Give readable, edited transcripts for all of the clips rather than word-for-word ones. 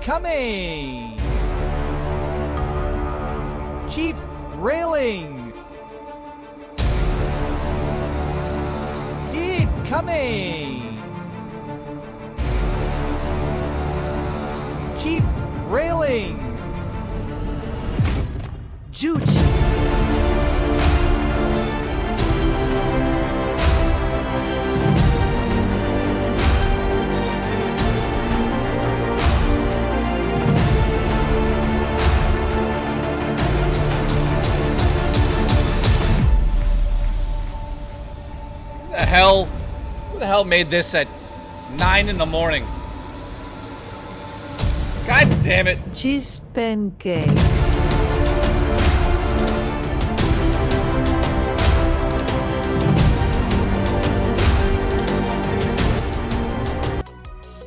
coming! Keep railing! Keep coming! Keep railing! Juchi! Who the hell made this at 9 in the morning? God damn it. Cheese pancakes.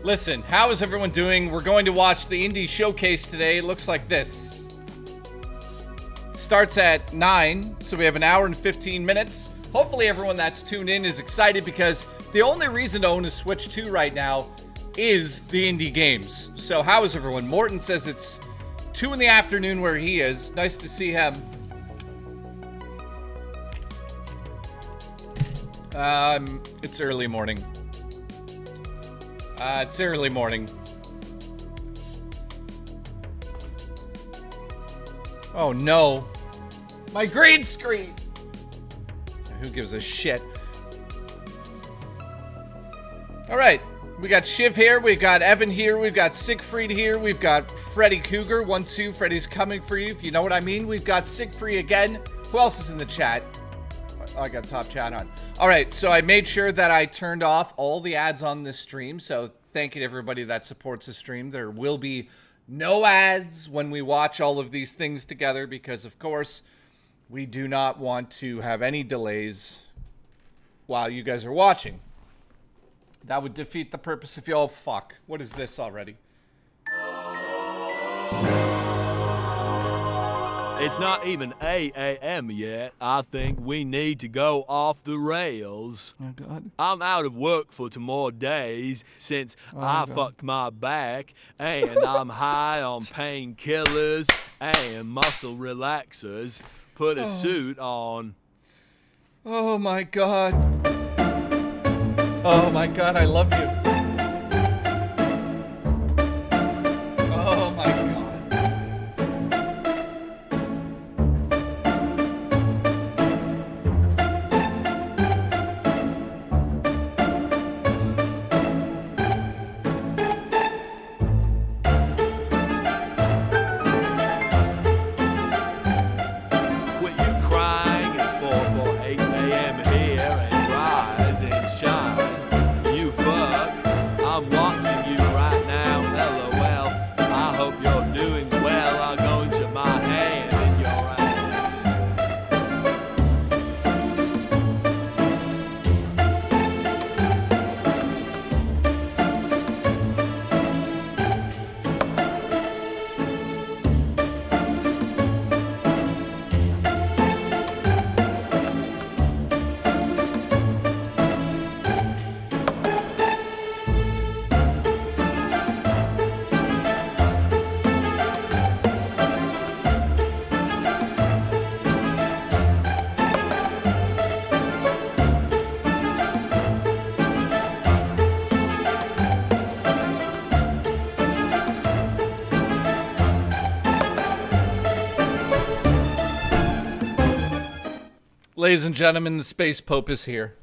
Listen, how is everyone doing? We're going to watch the indie showcase today. It looks like this. Starts at 9, so we have an hour and 15 minutes. Hopefully everyone that's tuned in is excited because the only reason to own a Switch 2 right now is the indie games. So how is everyone? Morton says it's 2 in the afternoon where he is. Nice to see him. It's early morning. It's early morning. Oh no. My green screen! Who gives a shit? Alright. We got Shiv here. We've got Evan here. We've got Siegfried here. We've got Freddy Cougar. 1-2. Freddy's coming for you, if you know what I mean. We've got Siegfried again. Who else is in the chat? Oh, I got top chat on. Alright, so I made sure that I turned off all the ads on this stream. So thank you to everybody that supports the stream. There will be no ads when we watch all of these things together because, of course, we do not want to have any delays while you guys are watching. That would defeat the purpose if you all fuck. What is this already? It's not even 8 a.m. yet. I think we need to go off the rails. Oh, God. I'm out of work for 2 more days since I fucked my back, and I'm high on painkillers and muscle relaxers. Put a suit on. Oh, my God. Oh, my God, I love you. Oh, my God. Quit your crying, it's 4:48 a.m. here, and rise and shine. You fuck, I'm watching you right now, LOL. I hope you're doing well. I'm going to my hand in your ass. Ladies and gentlemen, the Space Pope is here.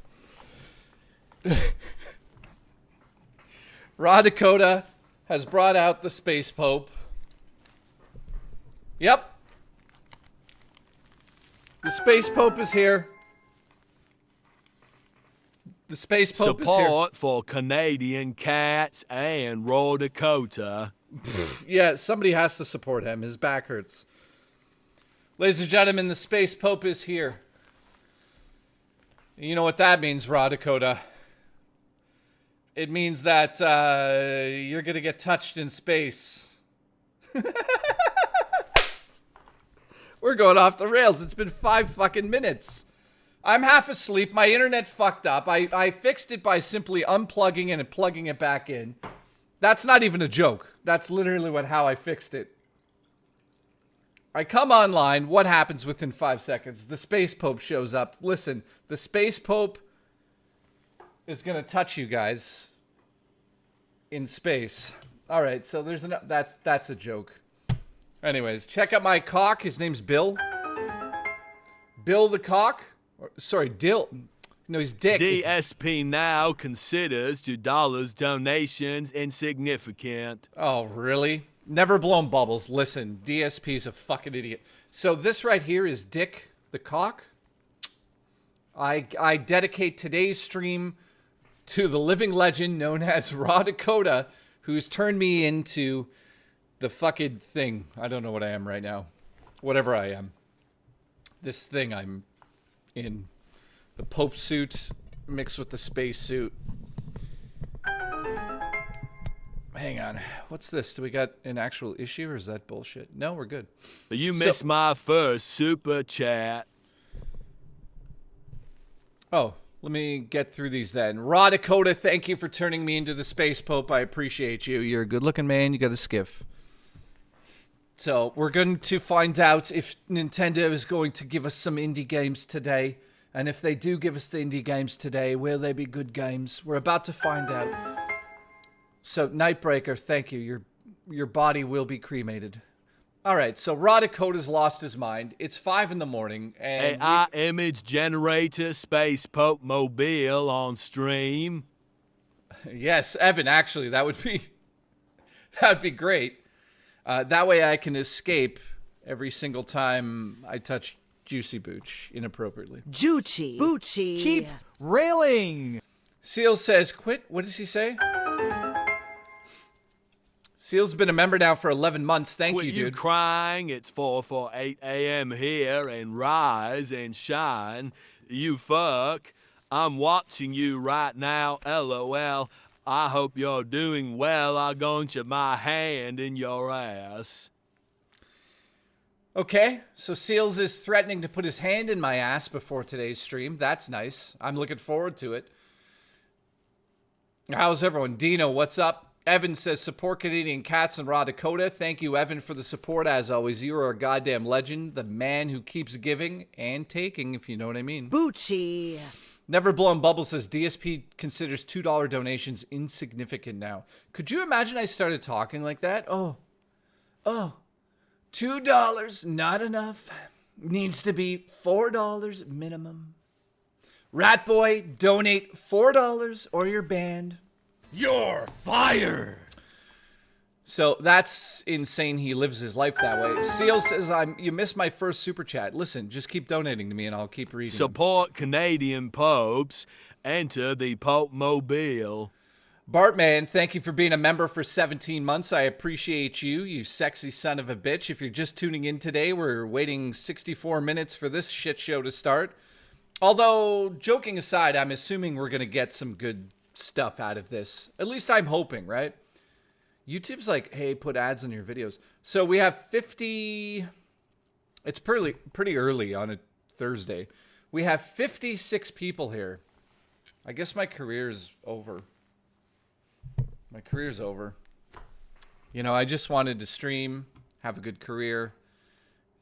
Raw Dakota has brought out the Space Pope. Yep. The Space Pope is here. The Space Pope is here. Support for Canadian cats and Raw Dakota. Yeah, somebody has to support him. His back hurts. Ladies and gentlemen, the Space Pope is here. You know what that means, Raw Dakota. It means that you're going to get touched in space. We're going off the rails. It's been 5 fucking minutes. I'm half asleep. My internet fucked up. I fixed it by simply unplugging it and plugging it back in. That's not even a joke. That's literally how I fixed it. I come online. What happens within 5 seconds? The Space Pope shows up. Listen, the Space Pope is going to touch you guys in space. All right, so there's that's a joke. Anyways, check out my cock. His name's Bill. Bill the cock. Sorry, Dill. No, he's Dick. DSP now considers $2 donations insignificant. Oh, really? Never blown bubbles. Listen, DSP's a fucking idiot. So this right here is Dick the cock. I dedicate today's stream to the living legend known as Raw Dakota, who's turned me into the fucking thing. I don't know what I am right now. Whatever I am. This thing I'm in. The Pope suit mixed with the space suit. Hang on. What's this? Do we got an actual issue or is that bullshit? No, we're good. You missed my first super chat. Oh, let me get through these then. Raw Dakota, thank you for turning me into the Space Pope. I appreciate you. You're a good-looking man. You got a skiff. So we're going to find out if Nintendo is going to give us some indie games today. And if they do give us the indie games today, will they be good games? We're about to find out. So, Nightbreaker, thank you. Your body will be cremated. All right, so Raw Dakota's lost his mind. It's 5 in the morning, and AI image generator Space Pope Mobile on stream. Yes, Evan, actually, that would be great. That way I can escape every single time I touch Juicy Booch inappropriately. Juicy. Boochie. Keep railing. Seal says, quit. What does he say? Seal's been a member now for 11 months. Thank Quit you, you dude. crying, it's 4:48 a.m. here, and rise and shine. You fuck. I'm watching you right now, LOL. I hope you're doing well. I'm going to my hand in your ass. Okay, so Seals is threatening to put his hand in my ass before today's stream. That's nice. I'm looking forward to it. How's everyone? Dino, what's up? Evan says, support Canadian Cats and Raw Dakota. Thank you, Evan, for the support. As always, you are a goddamn legend. The man who keeps giving and taking, if you know what I mean. Boochie. Never Blown Bubble says, DSP considers $2 donations insignificant now. Could you imagine I started talking like that? Oh, $2, not enough. Needs to be $4 minimum. Rat Boy, donate $4 or you're banned. You're fired. So that's insane. He lives his life that way. Seal says, you missed my first super chat. Listen, just keep donating to me and I'll keep reading. Support Canadian popes. Enter the Pope Mobile. Bartman, thank you for being a member for 17 months. I appreciate you, you sexy son of a bitch. If you're just tuning in today, we're waiting 64 minutes for this shit show to start. Although, joking aside, I'm assuming we're going to get some good stuff out of this. At least I'm hoping, right? YouTube's like, hey, put ads on your videos. So we have 50... It's pretty early on a Thursday. We have 56 people here. I guess my career is over. My career's over. You know, I just wanted to stream, have a good career.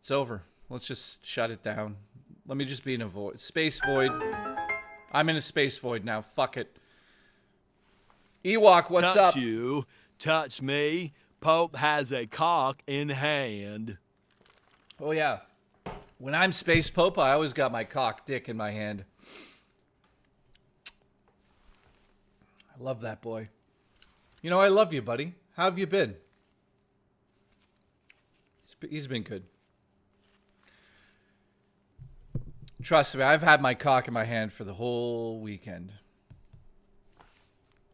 It's over. Let's just shut it down. Let me just be in a void. Space void. I'm in a space void now. Fuck it. Ewok, what's up? Touch you, touch me. Pope has a cock in hand. Oh, yeah. When I'm Space Pope, I always got my cock dick in my hand. I love that boy. You know, I love you, buddy. How have you been? He's been good. Trust me, I've had my cock in my hand for the whole weekend.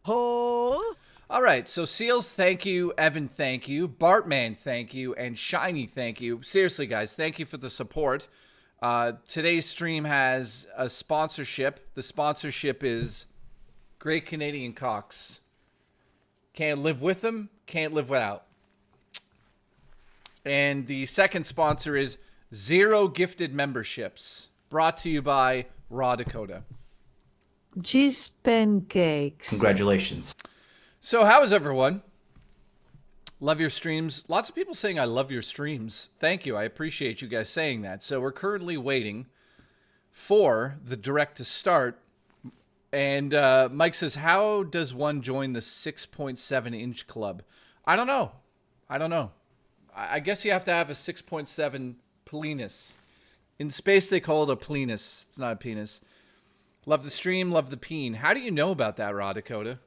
Oh. All right, so Seals, thank you. Evan, thank you. Bartman, thank you. And Shiny, thank you. Seriously, guys, thank you for the support. Today's stream has a sponsorship. The sponsorship is Great Canadian Cocks. Can't live with them, can't live without. And the second sponsor is Zero Gifted Memberships, brought to you by Raw Dakota. Cheese pancakes. Congratulations. So how is everyone? Love your streams. Lots of people saying I love your streams. Thank you. I appreciate you guys saying that. So we're currently waiting for the direct to start. And Mike says, how does one join the 6.7 inch club? I don't know. I guess you have to have a 6.7 penis. In space, they call it a penis. It's not a penis. Love the stream, love the peen. How do you know about that, Raw Dakota?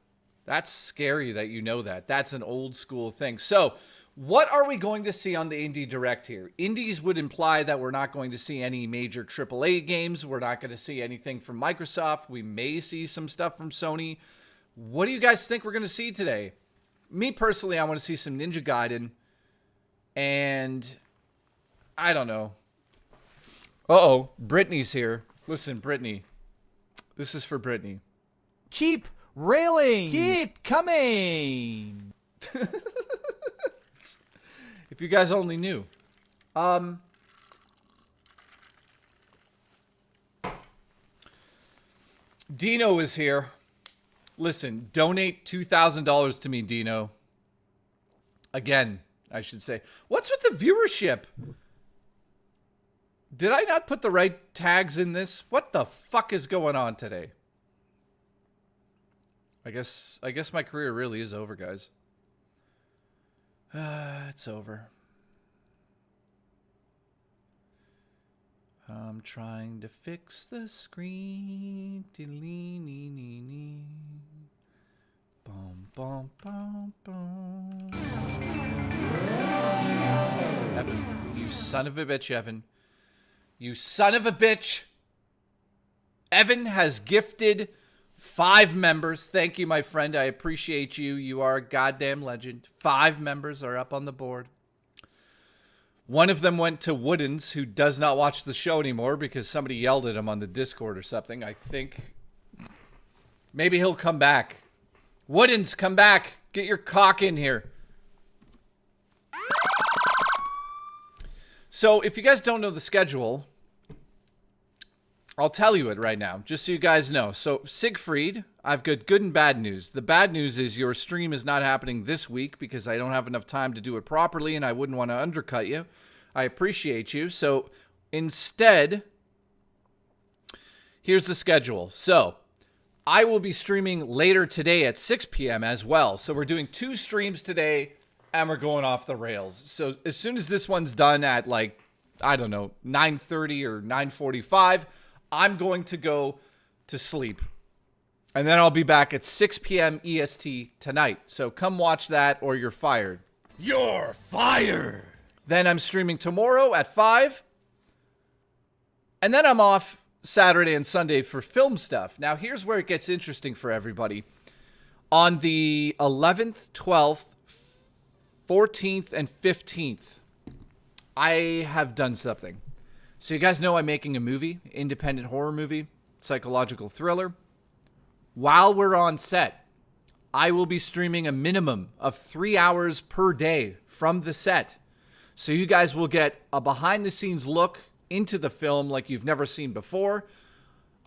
That's scary that you know that. That's an old school thing. So, what are we going to see on the Indie Direct here? Indies would imply that we're not going to see any major AAA games. We're not going to see anything from Microsoft. We may see some stuff from Sony. What do you guys think we're going to see today? Me personally, I want to see some Ninja Gaiden. And I don't know. Uh-oh, Brittany's here. Listen, Brittany. This is for Brittany. Keep railing. Keep coming. If you guys only knew. Dino is here. Listen, donate $2,000 to me, Dino. Again, I should say. What's with the viewership? Did I not put the right tags in this? What the fuck is going on today? I guess my career really is over, guys. It's over. I'm trying to fix the screen. Bum, bum, bum, bum. Evan, you son of a bitch, Evan. You son of a bitch. Evan has gifted 5 members. Thank you, my friend. I appreciate you. You are a goddamn legend. 5 members are up on the board. One of them went to Woodens, who does not watch the show anymore because somebody yelled at him on the Discord or something. I think maybe he'll come back. Woodens, come back. Get your cock in here. So if you guys don't know the schedule, I'll tell you it right now, just so you guys know. So Siegfried, I've got good and bad news. The bad news is your stream is not happening this week because I don't have enough time to do it properly and I wouldn't want to undercut you. I appreciate you. So instead, here's the schedule. So I will be streaming later today at 6 p.m. as well. So we're doing 2 streams today and we're going off the rails. So as soon as this one's done at like, I don't know, 9:30 or 9:45, I'm going to go to sleep. And then I'll be back at 6 p.m. EST tonight. So come watch that or you're fired. You're fired. Then I'm streaming tomorrow at 5. And then I'm off Saturday and Sunday for film stuff. Now here's where it gets interesting for everybody. On the 11th, 12th, 14th, and 15th, I have done something. So you guys know I'm making a movie, independent horror movie, psychological thriller. While we're on set, I will be streaming a minimum of 3 hours per day from the set. So you guys will get a behind-the-scenes look into the film like you've never seen before.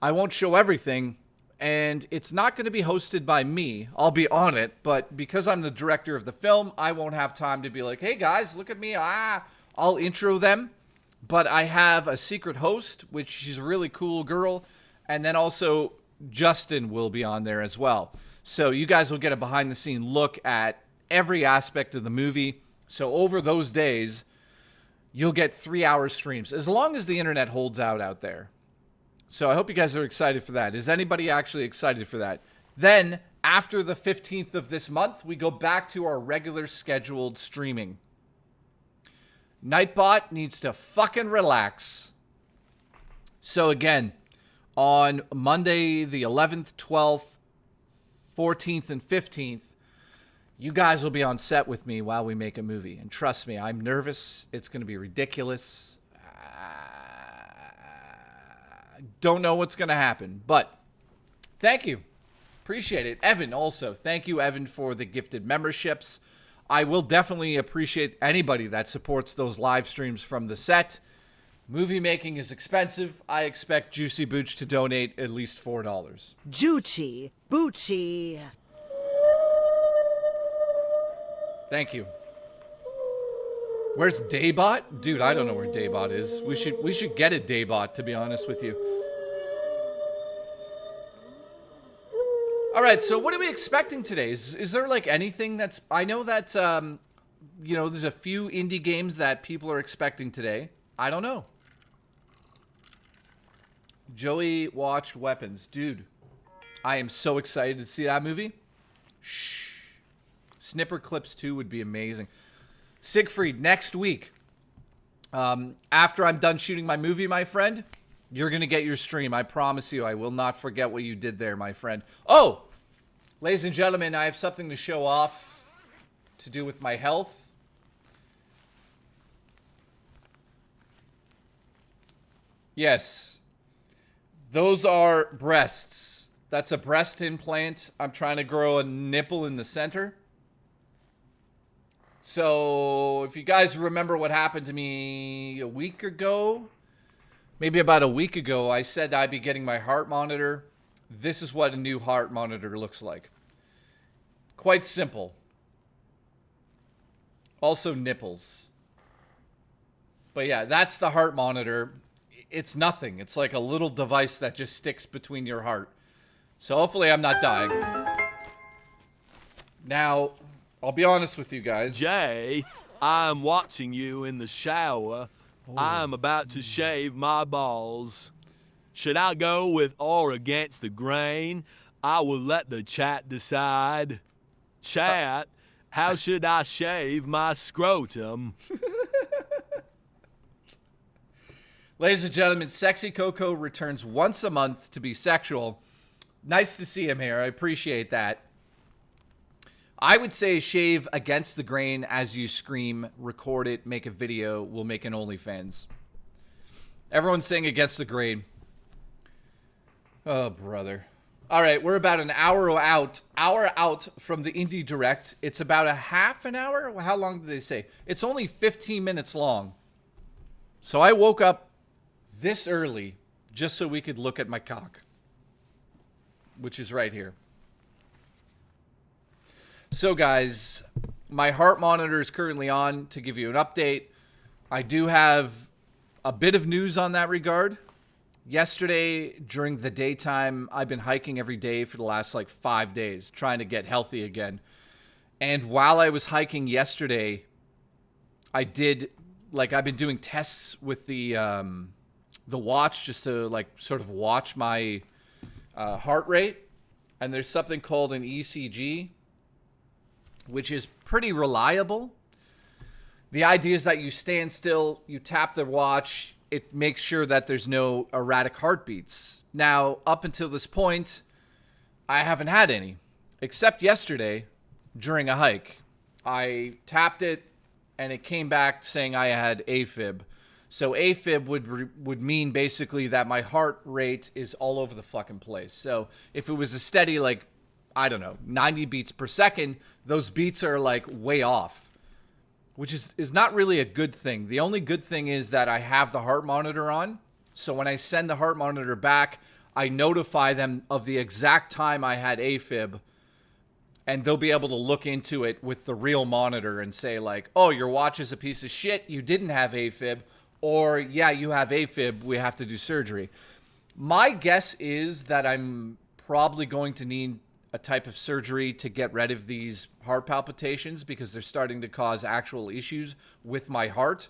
I won't show everything, and it's not going to be hosted by me. I'll be on it, but because I'm the director of the film, I won't have time to be like, hey guys, look at me. I'll intro them. But I have a secret host, which she's a really cool girl. And then also Justin will be on there as well. So you guys will get a behind-the-scene look at every aspect of the movie. So over those days, you'll get 3-hour streams, as long as the internet holds out there. So I hope you guys are excited for that. Is anybody actually excited for that? Then, after the 15th of this month, we go back to our regular scheduled streaming. Nightbot needs to fucking relax. So again, on Monday the 11th, 12th, 14th, and 15th, you guys will be on set with me while we make a movie. And trust me, I'm nervous. It's going to be ridiculous. Don't know what's going to happen, but thank you. Appreciate it. Evan also. Thank you, Evan, for the gifted memberships. I will definitely appreciate anybody that supports those live streams from the set. Movie making is expensive. I expect Juicy Booch to donate at least $4. Juicy Boochie. Thank you. Where's Daybot? Dude, I don't know where Daybot is. We should get a Daybot, to be honest with you. All right, so what are we expecting today? Is there like anything that's... I know that, you know, there's a few indie games that people are expecting today. I don't know. Joey watched Weapons. Dude, I am so excited to see that movie. Shh. Snipper Clips 2 would be amazing. Siegfried, next week, after I'm done shooting my movie, my friend, you're going to get your stream. I promise you, I will not forget what you did there, my friend. Oh, ladies and gentlemen, I have something to show off to do with my health. Yes, those are breasts. That's a breast implant. I'm trying to grow a nipple in the center. So, if you guys remember what happened to me a week ago, maybe about a week ago, I said I'd be getting my heart monitor. This is what a new heart monitor looks like. Quite simple. Also nipples. But yeah, that's the heart monitor. It's nothing. It's like a little device that just sticks between your heart. So hopefully I'm not dying. Now... I'll be honest with you guys. Jay, I'm watching you in the shower. Oh. I'm about to shave my balls. Should I go with or against the grain? I will let the chat decide. Chat, how should I shave my scrotum? Ladies and gentlemen, Sexy Coco returns once a month to be sexual. Nice to see him here. I appreciate that. I would say shave against the grain as you scream, record it, make a video. We'll make an OnlyFans. Everyone's saying against the grain. Oh, brother. All right, we're about an hour out from the Indie Direct. It's about a half an hour? How long did they say? It's only 15 minutes long. So I woke up this early just so we could look at my cock, which is right here. So guys, my heart monitor is currently on to give you an update. I do have a bit of news on that regard. Yesterday, during the daytime, I've been hiking every day for the last like 5 days, trying to get healthy again. And while I was hiking yesterday, I've been doing tests with the watch just to like sort of watch my heart rate. And there's something called an ECG, which is pretty reliable. The idea is that you stand still, you tap the watch, it makes sure that there's no erratic heartbeats. Now, up until this point, I haven't had any, except yesterday during a hike. I tapped it, and it came back saying I had AFib. So AFib would mean basically that my heart rate is all over the fucking place. So if it was a steady, like, I don't know, 90 beats per second, those beats are like way off, which is not really a good thing. The only good thing is that I have the heart monitor on. So when I send the heart monitor back, I notify them of the exact time I had AFib, and they'll be able to look into it with the real monitor and say like, oh, your watch is a piece of shit, you didn't have AFib, or yeah, you have AFib, we have to do surgery. My guess is that I'm probably going to need a type of surgery to get rid of these heart palpitations because they're starting to cause actual issues with my heart.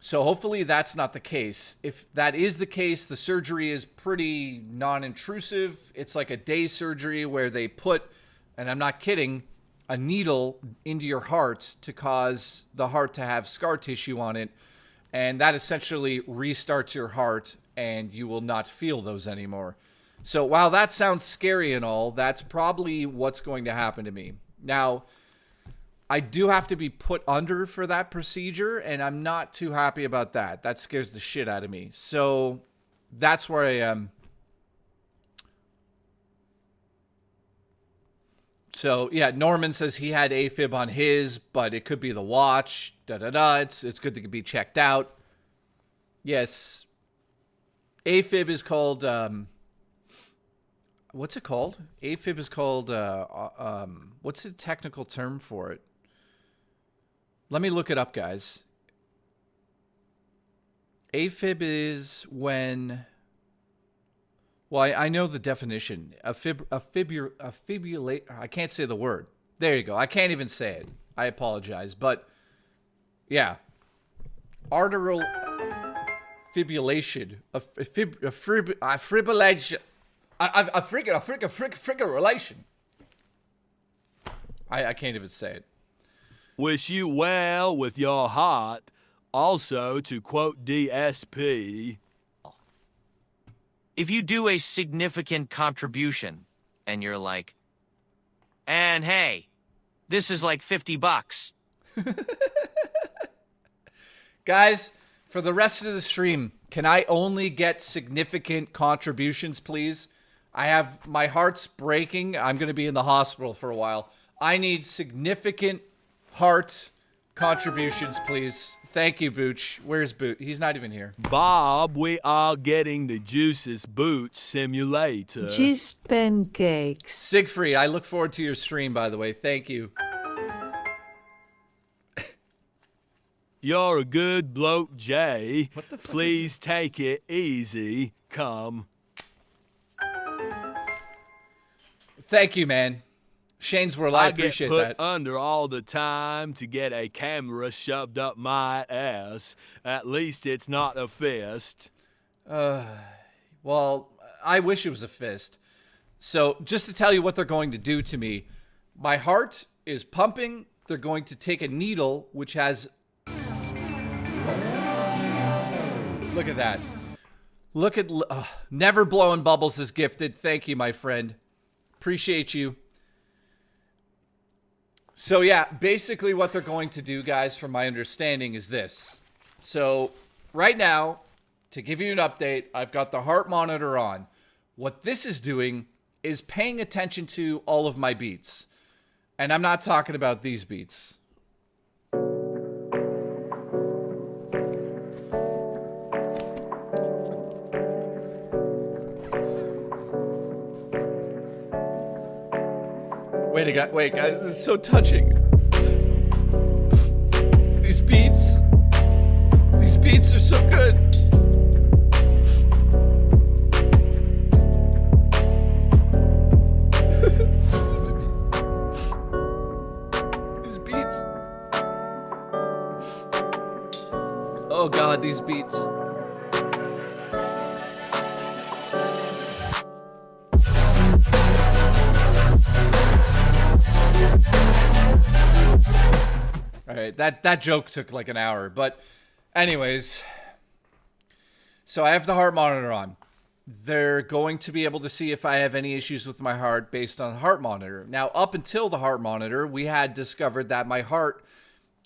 So hopefully that's not the case. If that is the case, the surgery is pretty non-intrusive. It's like a day surgery where they put, and I'm not kidding, a needle into your heart to cause the heart to have scar tissue on it. And that essentially restarts your heart and you will not feel those anymore. So while that sounds scary and all, that's probably what's going to happen to me. Now, I do have to be put under for that procedure, and I'm not too happy about that. That scares the shit out of me. So that's where I am. So, yeah, Norman says he had AFib on his, but it could be the watch. It's good to be checked out. Yes. AFib is called... what's it called? AFib is called, what's the technical term for it? Let me look it up, guys. AFib is when... Well, I know the definition. A fibrillate. I can't say the word. There you go. I can't even say it. I apologize. But, yeah. Arterial fibrillation. A fibrillation. A fibrillation. I can't even say it. Wish you well with your heart. Also, to quote DSP... If you do a significant contribution and you're like, and hey, this is like $50. Guys, for the rest of the stream, can I only get significant contributions, please? My heart's breaking. I'm going to be in the hospital for a while. I need significant heart contributions, please. Thank you, Booch. Where's Boot? He's not even here. Bob, we are getting the Juices Booch simulator. Just pancakes. Siegfried, I look forward to your stream, by the way. Thank you. You're a good bloke, Jay. What the fuck Please take it easy. Come. Thank you, man. Shane's World, I appreciate get put that. under all the time to get a camera shoved up my ass. At least it's not a fist. Well, I wish it was a fist. So, just to tell you what they're going to do to me, my heart is pumping. They're going to take a needle, which has... Look at that. Look at... Never blowing bubbles is gifted. Thank you, my friend. Appreciate you. So yeah, basically what they're going to do, guys, from my understanding, is this. So right now, to give you an update, I've got the heart monitor on. What this is doing is paying attention to all of my beats. And I'm not talking about these beats. Wait, guys, this is so touching. These beats are so good. These beats. Oh God, these beats. All right, that joke took like an hour, but anyways, so I have the heart monitor on. They're going to be able to see if I have any issues with my heart based on the heart monitor. Now, up until the heart monitor, we had discovered that my heart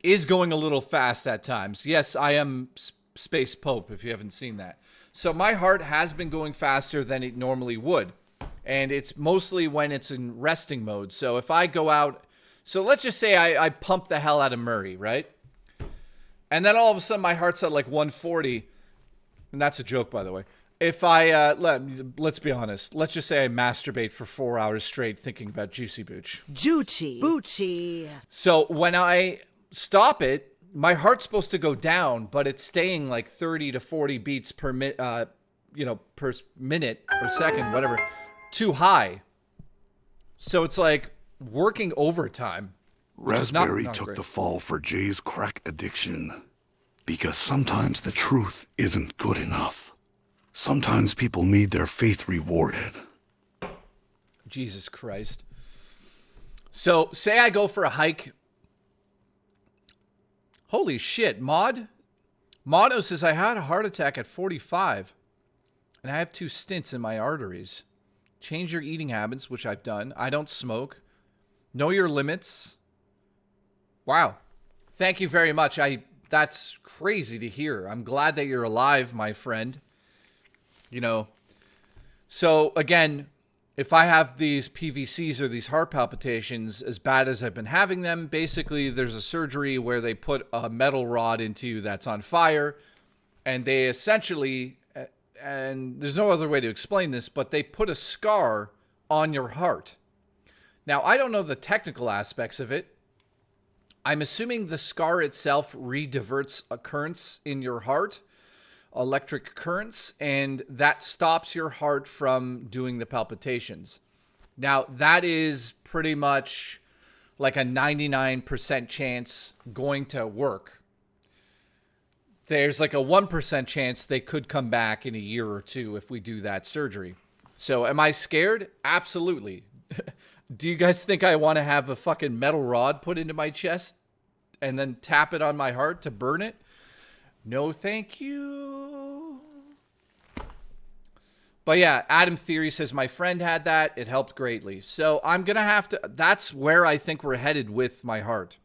is going a little fast at times. Yes, I am Space Pope, if you haven't seen that. So my heart has been going faster than it normally would, and it's mostly when it's in resting mode. So if I go out... So let's just say I pump the hell out of Murray, right? And then all of a sudden my heart's at like 140. And that's a joke, by the way. If I, let's be honest. Let's just say I masturbate for 4 hours straight thinking about Juicy Booch. Juicy. Boochie. So when I stop it, my heart's supposed to go down, but it's staying like 30 to 40 beats per per minute or second, whatever, too high. So it's like working overtime. Raspberry not took great. the fall for Jay's crack addiction because sometimes the truth isn't good enough. Sometimes people need their faith rewarded. Jesus Christ. So say I go for a hike. Holy shit, Mono says I had a heart attack at 45 and I have 2 stents in my arteries. Change your eating habits, which I've done. I don't smoke. Know your limits. Wow. Thank you very much. That's crazy to hear. I'm glad that you're alive, my friend. So again, if I have these PVCs or these heart palpitations as bad as I've been having them, basically there's a surgery where they put a metal rod into you that's on fire, and they essentially, and there's no other way to explain this, but they put a scar on your heart. Now, I don't know the technical aspects of it, I'm assuming the scar itself rediverts a currents in your heart, electric currents, and that stops your heart from doing the palpitations. Now, that is pretty much like a 99% chance going to work. There's like a 1% chance they could come back in a year or two if we do that surgery. So am I scared? Absolutely. Do you guys think I want to have a fucking metal rod put into my chest and then tap it on my heart to burn it? No, thank you. But yeah, Adam Theory says, my friend had that. It helped greatly. So I'm going to have to, that's where I think we're headed with my heart.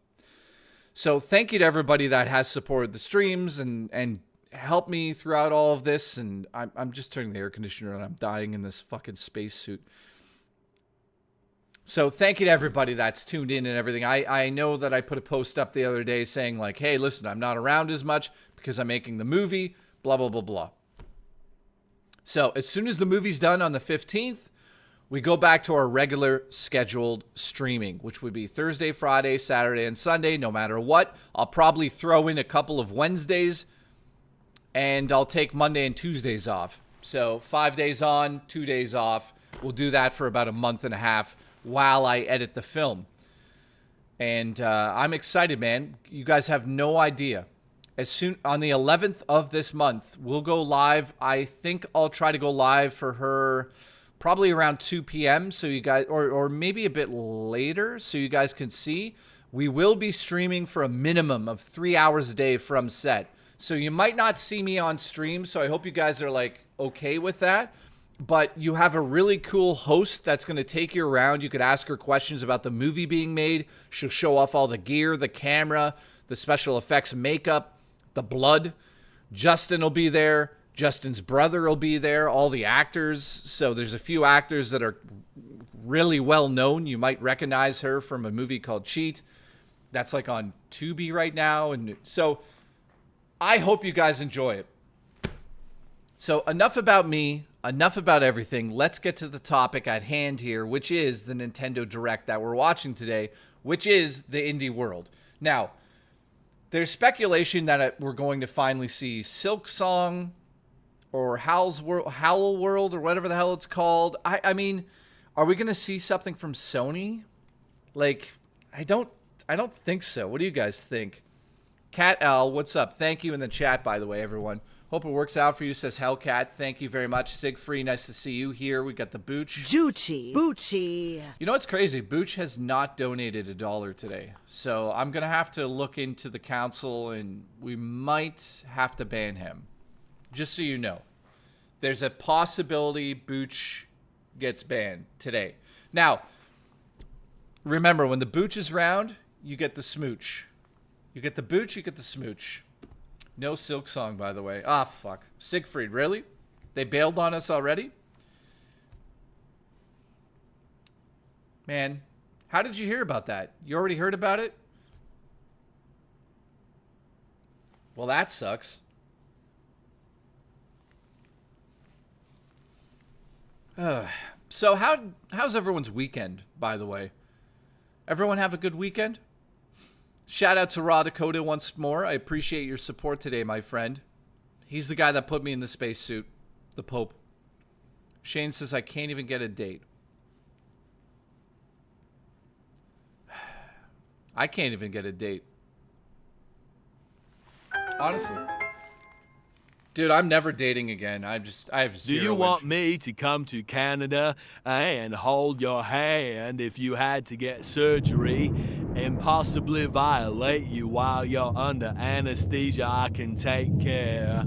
So thank you to everybody that has supported the streams and helped me throughout all of this. And I'm just turning the air conditioner on. I'm dying in this fucking spacesuit. So thank you to everybody that's tuned in and everything. I know that I put a post up the other day saying like, hey, listen, I'm not around as much because I'm making the movie, blah, blah, blah, blah. So as soon as the movie's done on the 15th, we go back to our regular scheduled streaming, which would be Thursday, Friday, Saturday, and Sunday, no matter what. I'll probably throw in a couple of Wednesdays, and I'll take Monday and Tuesdays off. So 5 days on, 2 days off. We'll do that for about a month and a half while I edit the film. And I'm excited, man. You guys have no idea. As soon on the 11th of this month, we'll go live. I think I'll try to go live for her probably around 2 p.m. so you guys, or maybe a bit later, so you guys can see. We will be streaming for a minimum of 3 hours a day from set. So you might not see me on stream, so I hope you guys are like okay with that. But you have a really cool host that's going to take you around. You could ask her questions about the movie being made. She'll show off all the gear, the camera, the special effects makeup, the blood. Justin will be there. Justin's brother will be there. All the actors. So there's a few actors that are really well known. You might recognize her from a movie called Cheat. That's like on Tubi right now. And so I hope you guys enjoy it. So enough about me. Enough about everything. Let's get to the topic at hand here, which is the Nintendo Direct that we're watching today, which is the indie world. Now, there's speculation that we're going to finally see Silk Song or Howl World or whatever the hell it's called. I mean, are we going to see something from Sony? Like, I don't think so. What do you guys think? Cat L, what's up? Thank you in the chat, by the way, everyone. Hope it works out for you, says Hellcat. Thank you very much. Sigfree, nice to see you here. We got the Booch. Juchi. Boochie. You know what's crazy? Booch has not donated $1 today. So I'm going to have to look into the council and we might have to ban him. Just so you know. There's a possibility Booch gets banned today. Now, remember, when the Booch is round, you get the smooch. You get the Booch, you get the smooch. No Silk Song, by the way. Ah, fuck. Siegfried, really? They bailed on us already? Man, how did you hear about that? You already heard about it? Well, that sucks. So how's everyone's weekend, by the way? Everyone have a good weekend? Shout out to Raw Dakota once more. I appreciate your support today, my friend. He's the guy that put me in the spacesuit. The Pope. Shane says I can't even get a date. I can't even get a date. Honestly. Dude, I'm never dating again. I have zero. Do you want me to come to Canada and hold your hand if you had to get surgery and possibly violate you while you're under anesthesia? I can take care.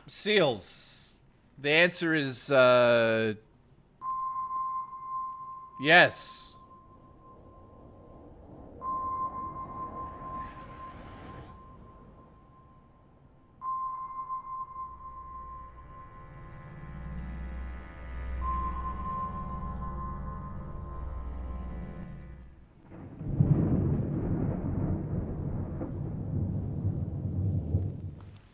Seals. The answer is, yes.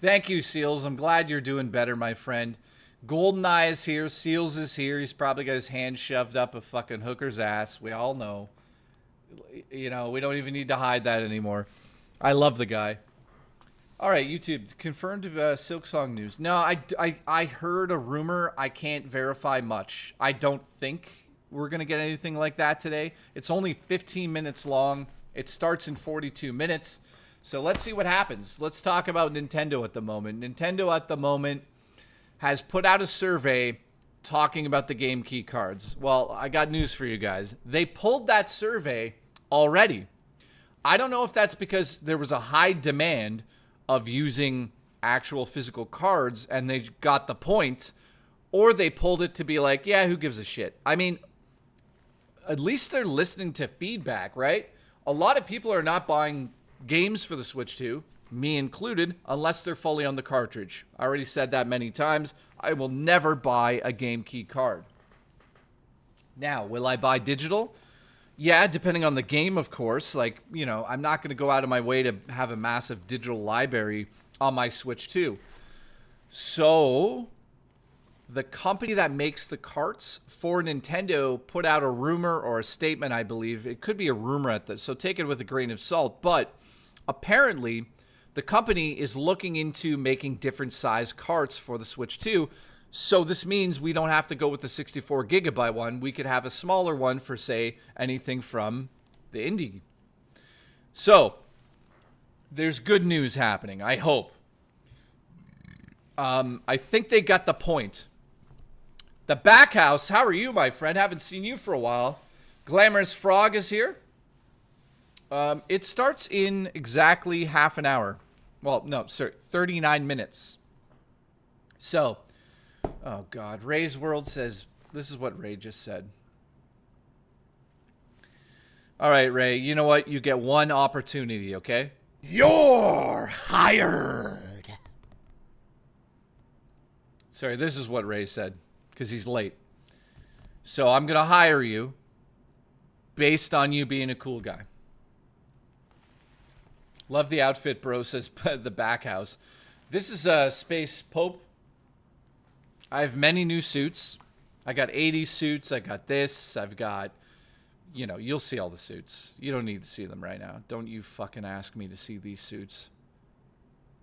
Thank you, Seals. I'm glad you're doing better, my friend. GoldenEye is here. Seals is here. He's probably got his hand shoved up a fucking hooker's ass. We all know. You know, we don't even need to hide that anymore. I love the guy. All right, YouTube, confirmed Silk Song news. No, I heard a rumor. I can't verify much. I don't think we're going to get anything like that today. It's only 15 minutes long. It starts in 42 minutes. So let's see what happens. Let's talk about Nintendo at the moment. Nintendo at the moment has put out a survey talking about the game key cards. Well, I got news for you guys. They pulled that survey already. I don't know if that's because there was a high demand of using actual physical cards and they got the point, or they pulled it to be like, yeah, who gives a shit? I mean, at least they're listening to feedback, right? A lot of people are not buying games for the Switch 2, me included, unless they're fully on the cartridge. I already said that many times. I will never buy a game key card. Now, will I buy digital? Yeah, depending on the game, of course. Like, you know, I'm not going to go out of my way to have a massive digital library on my Switch 2. So, the company that makes the carts for Nintendo put out a rumor or a statement, I believe. It could be a rumor at this, so take it with a grain of salt. But apparently, the company is looking into making different size carts for the Switch 2. So this means we don't have to go with the 64 gigabyte one. We could have a smaller one for, say, anything from the indie. So, there's good news happening, I hope. I think they got the point. The Backhouse, how are you, my friend? Haven't seen you for a while. Glamorous Frog is here. It starts in exactly half an hour. Well, no, sir, 39 minutes. So, oh God, Ray's World says, this is what Ray just said. All right, Ray, you know what? You get one opportunity, okay? You're hired. Sorry, this is what Ray said, because he's late. So I'm going to hire you based on you being a cool guy. Love the outfit, bro, says the Backhouse. This is Space Pope. I have many new suits. I got 80 suits. I got this. I've got, you know, you'll see all the suits. You don't need to see them right now. Don't you fucking ask me to see these suits.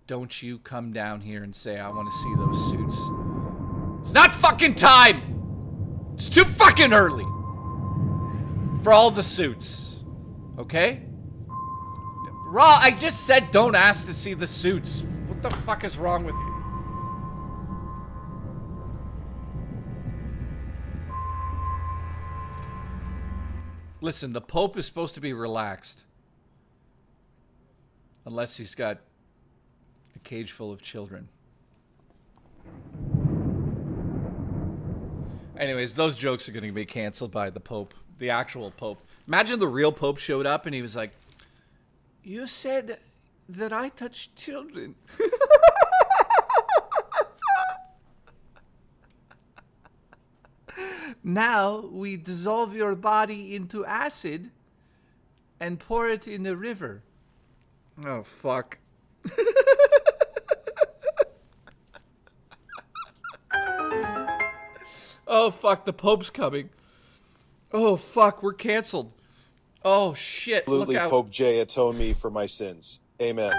Don't you come down here and say, I want to see those suits. It's not fucking time! It's too fucking early! For all the suits. Okay? Raw, I just said don't ask to see the suits. What the fuck is wrong with you? Listen, the Pope is supposed to be relaxed. Unless he's got a cage full of children. Anyways, those jokes are going to be canceled by the Pope. The actual Pope. Imagine the real Pope showed up and he was like, you said that I touched children. Now we dissolve your body into acid and pour it in the river. Oh, fuck. Oh, fuck, the Pope's coming. Oh, fuck, we're canceled. Oh, shit. Absolutely, look out. Pope J, atone me for my sins. Amen.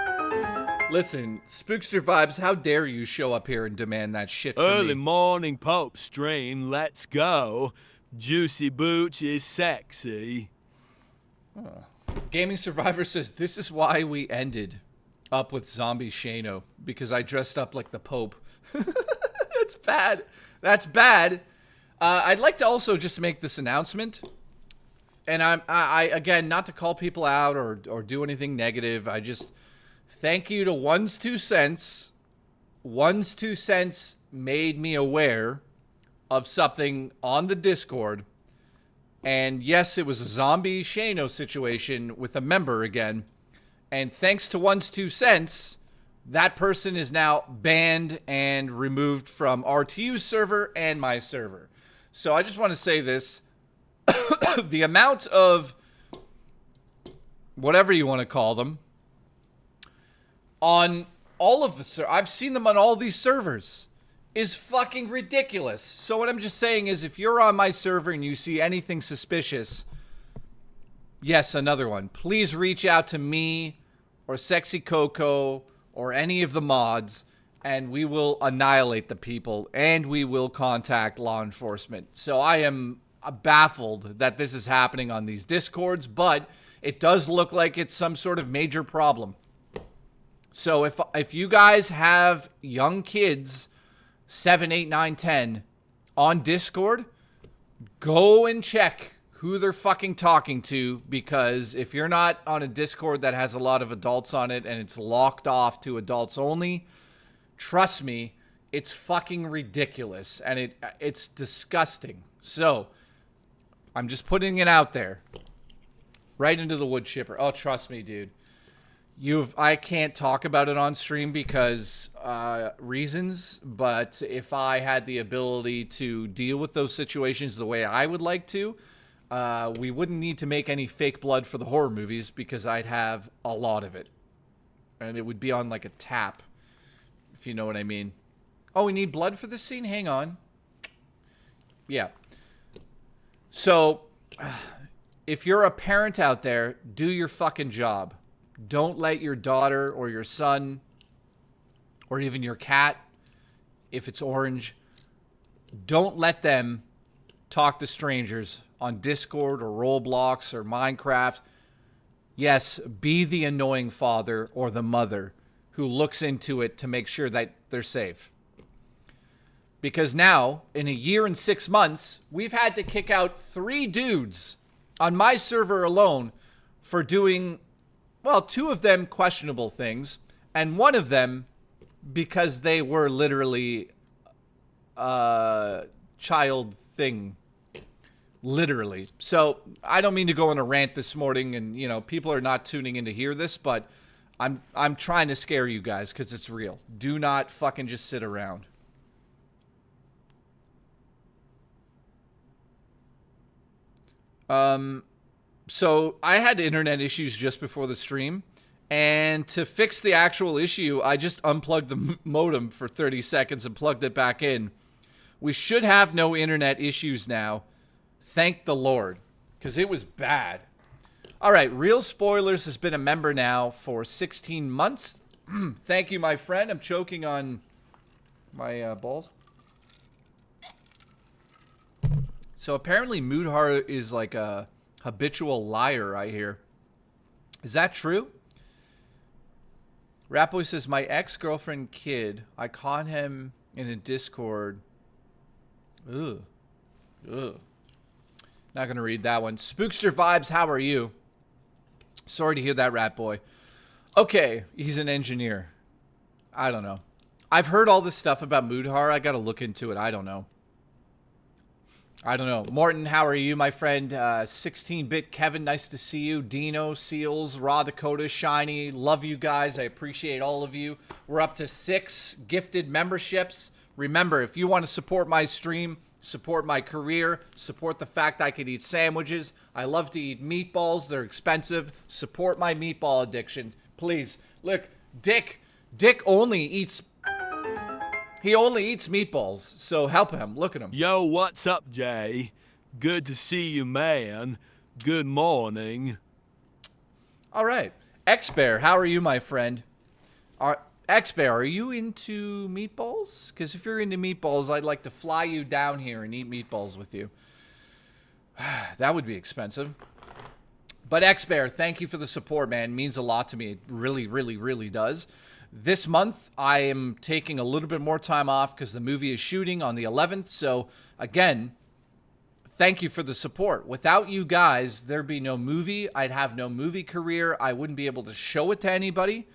Listen, Spookster Vibes, how dare you show up here and demand that shit from Early me? morning Pope stream, let's go. Juicy Booch is sexy. Gaming Survivor says, this is why we ended up with Zombie Shano, because I dressed up like the Pope. That's bad. That's bad. I'd like to also just make this announcement. And I again, not to call people out or do anything negative. I just thank you to One's 2 Cents. One's 2 Cents made me aware of something on the Discord. And yes, it was a Zombie Shano situation with a member again. And thanks to One's 2 Cents, that person is now banned and removed from RTU's server and my server. So I just want to say this. The amount of whatever you want to call them on all of the I've seen them on all these servers. is fucking ridiculous. So what I'm just saying is if you're on my server and you see anything suspicious, yes, another one, please reach out to me or Sexy Coco or any of the mods, and we will annihilate the people, and we will contact law enforcement. So I am baffled that this is happening on these Discords, but it does look like it's some sort of major problem. So if you guys have young kids, 7, 8, 9, 10, on Discord, go and check who they're fucking talking to, because if you're not on a Discord that has a lot of adults on it and it's locked off to adults only, trust me, it's fucking ridiculous and it's disgusting. So I'm just putting it out there. Right into the wood chipper. Oh, trust me, dude. I can't talk about it on stream because reasons, but if I had the ability to deal with those situations the way I would like to, we wouldn't need to make any fake blood for the horror movies because I'd have a lot of it. And it would be on like a tap, if you know what I mean. Oh, we need blood for this scene? Hang on. Yeah. So, if you're a parent out there, do your fucking job. Don't let your daughter or your son or even your cat, if it's orange, don't let them talk to strangers on Discord or Roblox or Minecraft. Yes, be the annoying father or the mother who looks into it to make sure that they're safe. Because now, in a year and 6 months, we've had to kick out 3 dudes on my server alone for doing, well, 2 of them questionable things, and 1 of them because they were literally child thing. Literally. So I don't mean to go on a rant this morning, and you know, people are not tuning in to hear this, but I'm trying to scare you guys because it's real. Do not fucking just sit around. So I had internet issues just before the stream, and to fix the actual issue, I just unplugged the modem for 30 seconds and plugged it back in. We should have no internet issues now. Thank the Lord, because it was bad. All right, Real Spoilers has been a member now for 16 months. Thank you, my friend. I'm choking on my balls. So apparently Moodhar is like a habitual liar, I hear. Is that true? Ratboy says, my ex-girlfriend kid, I caught him in a Discord. Ugh. Ugh. Not going to read that one. Spookster Vibes, how are you? Sorry to hear that, Ratboy. Okay, he's an engineer. I don't know. I've heard all this stuff about Moodhar. I got to look into it. I don't know. Morton, how are you, my friend? 16-bit Kevin, nice to see you. Dino, Seals, Raw Dakota, Shiny. Love you guys. I appreciate all of you. We're up to 6 gifted memberships. Remember, if you want to support my stream, support my career, support the fact I could eat sandwiches. I love to eat meatballs. They're expensive. Support my meatball addiction. Please. Look, Dick only eats... He only eats meatballs, so help him. Look at him. Yo, what's up, Jay? Good to see you, man. Good morning. All right. X-Bear, how are you, my friend? X-Bear, are you into meatballs? Because if you're into meatballs, I'd like to fly you down here and eat meatballs with you. That would be expensive. But X-Bear, thank you for the support, man. It means a lot to me. It really, really, really does. This month, I am taking a little bit more time off because the movie is shooting on the 11th. So, again, thank you for the support. Without you guys, there'd be no movie. I'd have no movie career. I wouldn't be able to show it to anybody.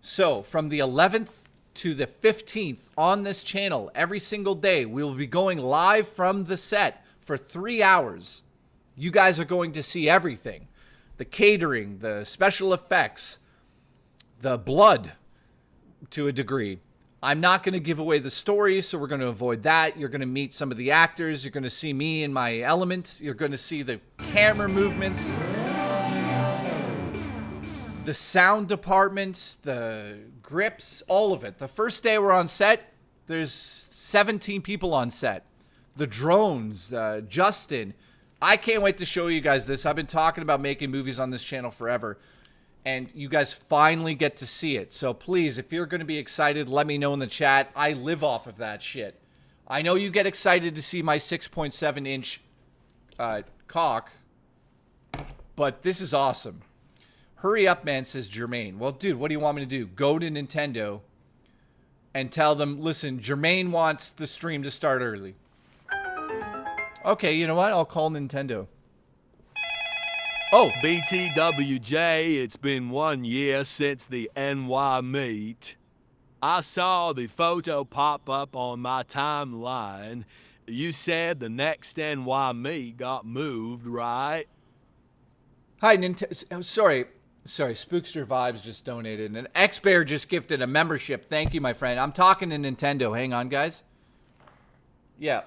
So, from the 11th to the 15th on this channel, every single day, we will be going live from the set for 3 hours. You guys are going to see everything. The catering, the special effects, the blood, to a degree. I'm not going to give away the story, so we're going to avoid that. You're going to meet some of the actors. You're going to see me in my element. You're going to see the camera movements, the sound department, the grips, all of it. The first day we're on set, There's 17 people on set. The drones, Justin. I can't wait to show you guys this. I've been talking about making movies on this channel forever. And you guys finally get to see it. So please, if you're going to be excited, let me know in the chat. I live off of that shit. I know you get excited to see my 6.7-inch cock. But this is awesome. Hurry up, man, says Jermaine. Well, dude, what do you want me to do? Go to Nintendo and tell them, listen, Jermaine wants the stream to start early. Okay, you know what? I'll call Nintendo. Oh. BTWJ, it's been 1 year since the NY meet. I saw the photo pop up on my timeline. You said the next NY meet got moved, right? Hi, Nintendo. Sorry, Spookster Vibes just donated. And X-Bear just gifted a membership. Thank you, my friend. I'm talking to Nintendo. Hang on, guys. Yeah,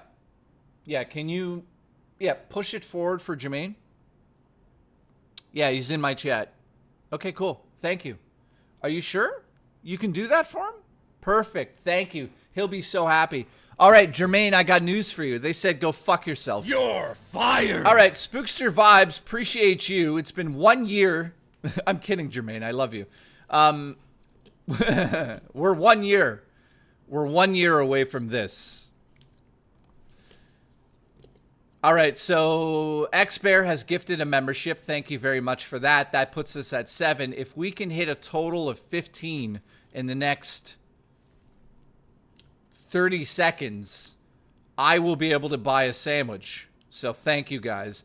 can you... Yeah, push it forward for Jermaine. Yeah, he's in my chat. Okay, cool. Thank you. Are you sure? You can do that for him? Perfect. Thank you. He'll be so happy. All right, Jermaine, I got news for you. They said go fuck yourself. You're fired! All right, Spookster Vibes, appreciate you. It's been 1 year. I'm kidding, Jermaine. I love you. We're 1 year. We're 1 year away from this. All right, so X-Bear has gifted a membership. Thank you very much for that. That puts us at 7. If we can hit a total of 15 in the next 30 seconds, I will be able to buy a sandwich. So thank you, guys.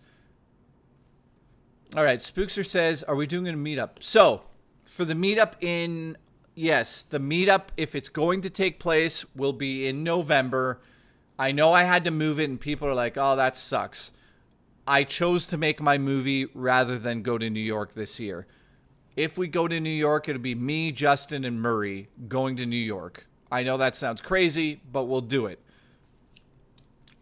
All right, Spookster says, are we doing a meetup? So, for the meetup yes, the meetup, if it's going to take place, will be in November. I know I had to move it, and people are like, oh, that sucks. I chose to make my movie rather than go to New York this year. If we go to New York, it'll be me, Justin, and Murray going to New York. I know that sounds crazy, but we'll do it.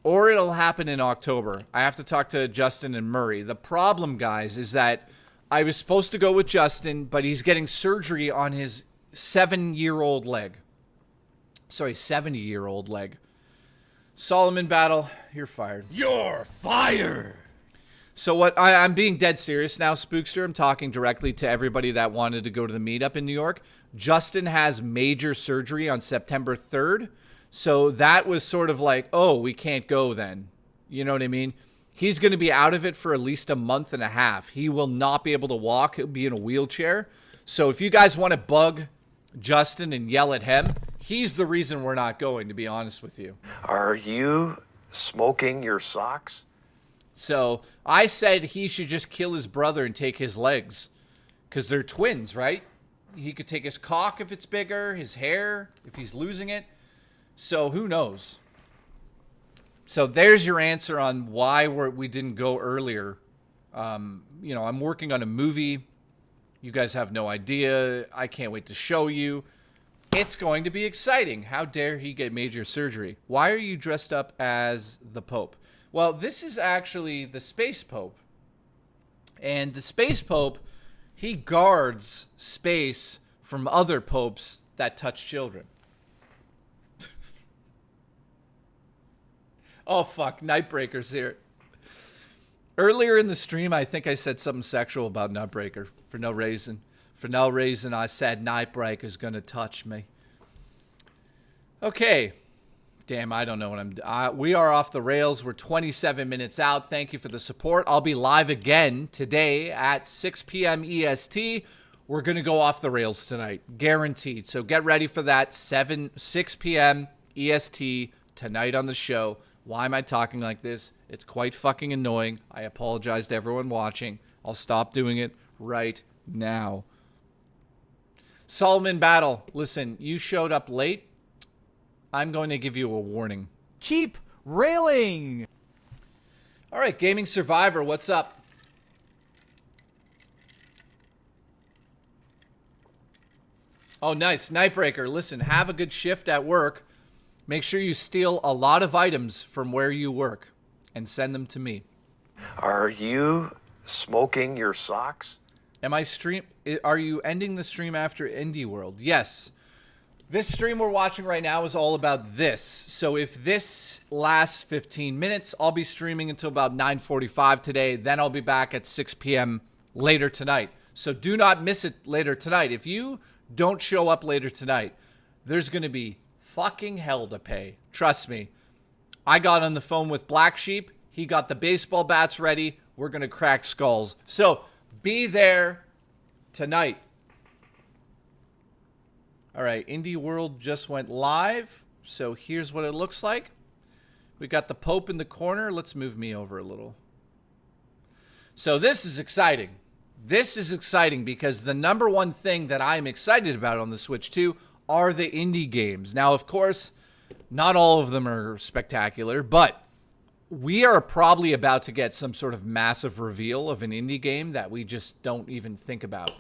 Or it'll happen in October. I have to talk to Justin and Murray. The problem, guys, is that I was supposed to go with Justin, but he's getting surgery on his 7-year-old leg. Sorry, 70-year-old leg. Solomon Battle, you're fired. You're fired! So what? I'm being dead serious now, Spookster. I'm talking directly to everybody that wanted to go to the meetup in New York. Justin has major surgery on September 3rd. So that was sort of like, oh, we can't go then. You know what I mean? He's going to be out of it for at least a month and a half. He will not be able to walk. He'll be in a wheelchair. So if you guys want to bug Justin and yell at him, he's the reason we're not going, to be honest with you. Are you smoking your socks? So I said he should just kill his brother and take his legs. Because they're twins, right? He could take his cock if it's bigger, his hair, if he's losing it. So who knows? So there's your answer on why we didn't go earlier. You know, I'm working on a movie. You guys have no idea. I can't wait to show you. It's going to be exciting. How dare he get major surgery? Why are you dressed up as the Pope? Well, this is actually the Space Pope. And the Space Pope, he guards space from other popes that touch children. Oh, fuck. Nightbreaker's here. Earlier in the stream, I think I said something sexual about Nightbreaker for no reason. For no reason, I said Nightbreaker's going to touch me. Okay. Damn, I don't know what we are off the rails. We're 27 minutes out. Thank you for the support. I'll be live again today at 6 p.m. EST. We're going to go off the rails tonight. Guaranteed. So get ready for that. 6 p.m. EST tonight on the show. Why am I talking like this? It's quite fucking annoying. I apologize to everyone watching. I'll stop doing it right now. Solomon Battle, listen, you showed up late. I'm going to give you a warning. Keep railing! All right, Gaming Survivor, what's up? Oh, nice. Nightbreaker, listen, have a good shift at work. Make sure you steal a lot of items from where you work and send them to me. Are you smoking your socks? Are you ending the stream after Indie World? Yes. This stream we're watching right now is all about this. So if this lasts 15 minutes, I'll be streaming until about 9:45 today. Then I'll be back at 6 p.m. later tonight. So do not miss it later tonight. If you don't show up later tonight, there's going to be fucking hell to pay. Trust me. I got on the phone with Black Sheep. He got the baseball bats ready. We're going to crack skulls. So be there tonight. All right, Indie World just went live. So here's what it looks like. We got the Pope in the corner. Let's move me over a little. So this is exciting. This is exciting because the number one thing that I'm excited about on the Switch 2 are the indie games. Now, of course, not all of them are spectacular, but we are probably about to get some sort of massive reveal of an indie game that we just don't even think about.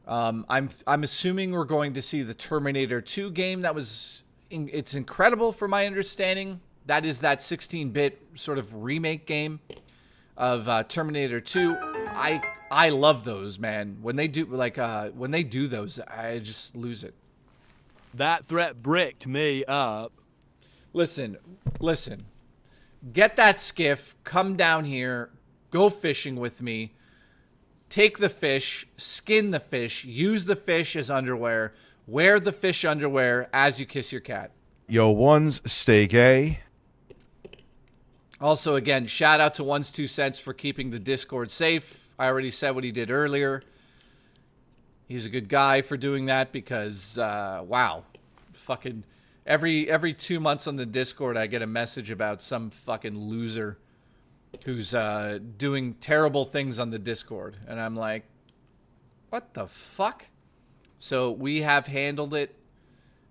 I'm assuming we're going to see the Terminator 2 game that was it's incredible from my understanding. That is that 16-bit sort of remake game of Terminator 2. I love those, man. When they do those, I just lose it. That threat bricked me up. Listen. Get that skiff, come down here, go fishing with me. Take the fish, skin the fish, use the fish as underwear, wear the fish underwear as you kiss your cat. Yo, ones, stay gay. Also, again, shout out to One's 2 Cents for keeping the Discord safe. I already said what he did earlier. He's a good guy for doing that because, wow. Fucking every 2 months on the Discord, I get a message about some fucking loser who's doing terrible things on the Discord. And I'm like, what the fuck? So we have handled it.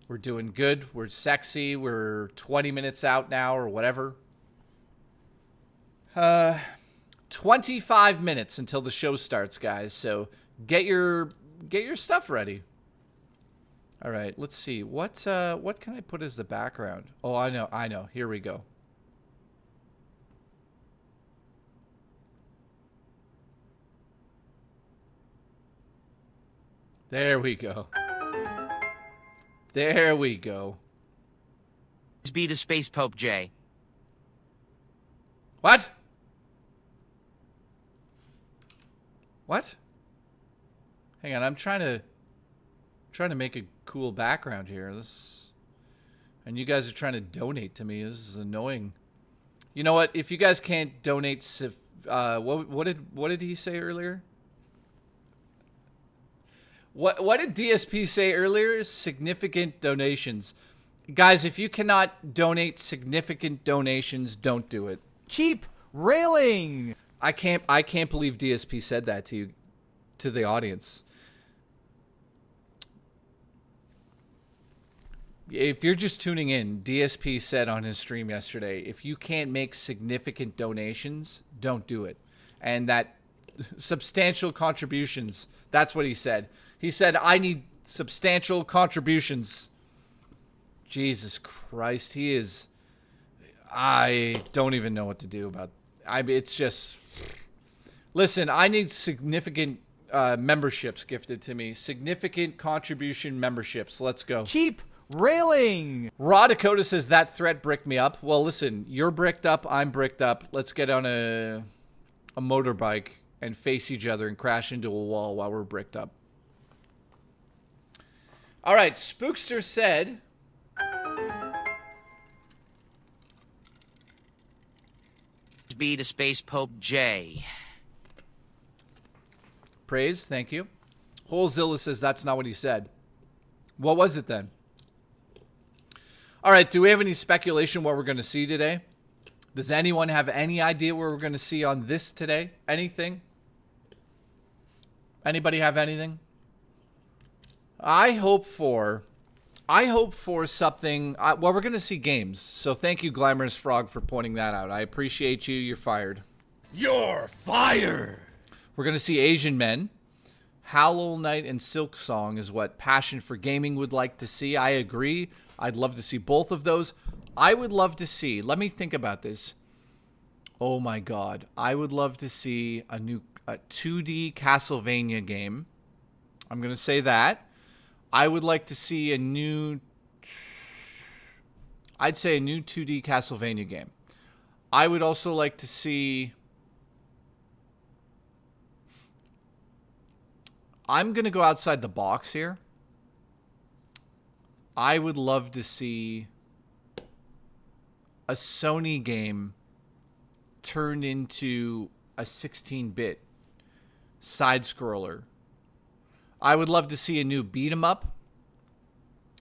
We're doing good. We're sexy. We're 20 minutes out now or whatever. 25 minutes until the show starts, guys. So get your stuff ready. All right, let's see. What can I put as the background? Oh, I know. Here we go. There we go. There we go. Be to Space Pope J. What? What? Hang on, I'm trying to make a cool background here. And you guys are trying to donate to me. This is annoying. You know what? If you guys can't donate, what did he say earlier? What did DSP say earlier? Significant donations. Guys, if you cannot donate significant donations, don't do it. Keep railing. I can't believe DSP said that to you, to the audience. If you're just tuning in, DSP said on his stream yesterday, if you can't make significant donations, don't do it. And that substantial contributions, that's what he said. He said, I need substantial contributions. Jesus Christ, he is... I don't even know what to do about... it's just... Listen, I need significant memberships gifted to me. Significant contribution memberships. Let's go. Keep railing. Raw Dakota says that threat bricked me up. Well, listen, you're bricked up. I'm bricked up. Let's get on a motorbike and face each other and crash into a wall while we're bricked up. All right, Spookster said... Be to Space Pope J. Praise, thank you. Holezilla says that's not what he said. What was it then? All right, do we have any speculation what we're going to see today? Does anyone have any idea what we're going to see on this today? Anything? Anybody have anything? I hope for something. Well, we're going to see games. So thank you, Glamorous Frog, for pointing that out. I appreciate you. You're fired. You're fired! We're going to see Asian Men. Hollow Knight and Silk Song is what Passion for Gaming would like to see. I agree. I'd love to see both of those. I would love to see, let me think about this. Oh my God. I would love to see a 2D Castlevania game. I'm going to say that. I would like to see a new... I'd say a new 2D Castlevania game. I would also like to see... I'm going to go outside the box here. I would love to see a Sony game turned into a 16-bit side-scroller. I would love to see a new beat-em-up.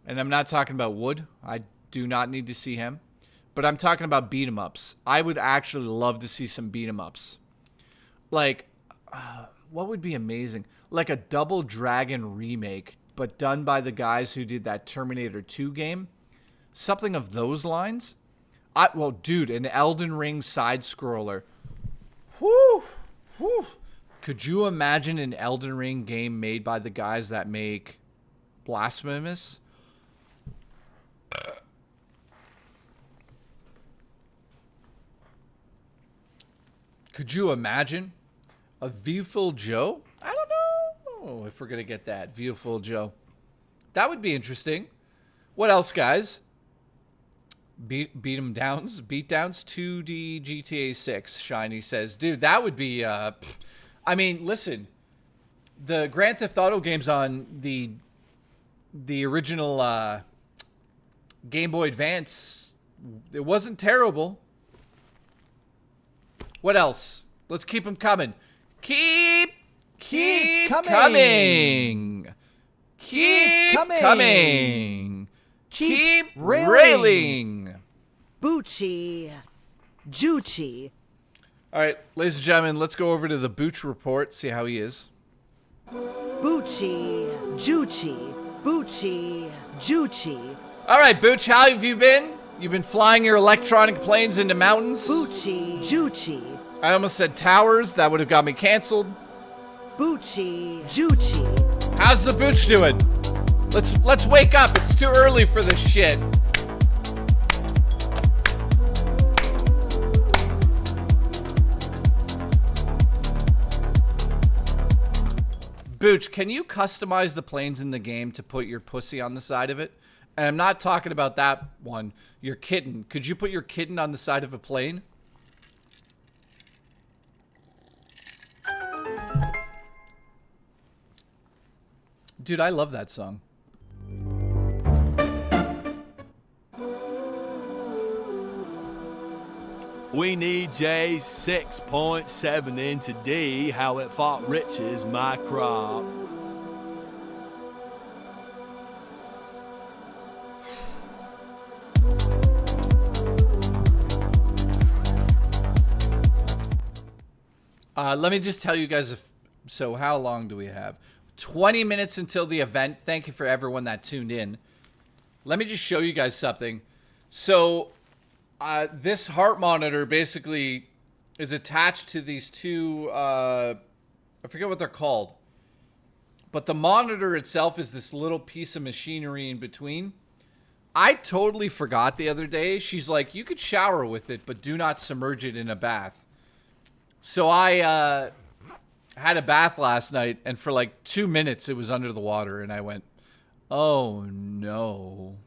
And I'm not talking about Wood. I do not need to see him. But I'm talking about beat-em-ups. I would actually love to see some beat-em-ups. Like, what would be amazing? Like a Double Dragon remake, but done by the guys who did that Terminator 2 game. Something of those lines. Well, dude, an Elden Ring side-scroller. Whew. Whew. Could you imagine an Elden Ring game made by the guys that make Blasphemous? Could you imagine a Viewful Joe? I don't know if we're going to get that. Viewful Joe. That would be interesting. What else, guys? Beat'em Downs? Beatdowns? 2D GTA 6. Shiny says, dude, that would be... I mean, listen. The Grand Theft Auto games on the original Game Boy Advance, it wasn't terrible. What else? Let's keep them coming. Keep coming. Keep coming. Keep railing. Bucci. Jucci. All right, ladies and gentlemen, let's go over to the Booch report, see how he is. Bucci. Jucci. Bucci. Jucci. All right, Booch, how have you been? You've been flying your electronic planes into mountains? Bucci. Jucci. I almost said towers. That would have got me canceled. Bucci. Jucci. How's the Booch doing? Let's wake up. It's too early for this shit. Booch, can you customize the planes in the game to put your pussy on the side of it? And I'm not talking about that one. Your kitten. Could you put your kitten on the side of a plane? Dude, I love that song. We need J 6.7 into D, how it fought riches my crop. Let me just tell you guys, so how long do we have? 20 minutes until the event. Thank you for everyone that tuned in. Let me just show you guys something. So this heart monitor basically is attached to these two, I forget what they're called. But the monitor itself is this little piece of machinery in between. I totally forgot the other day. She's like, you could shower with it, but do not submerge it in a bath. So I had a bath last night, and for like 2 minutes it was under the water, and I went, oh no.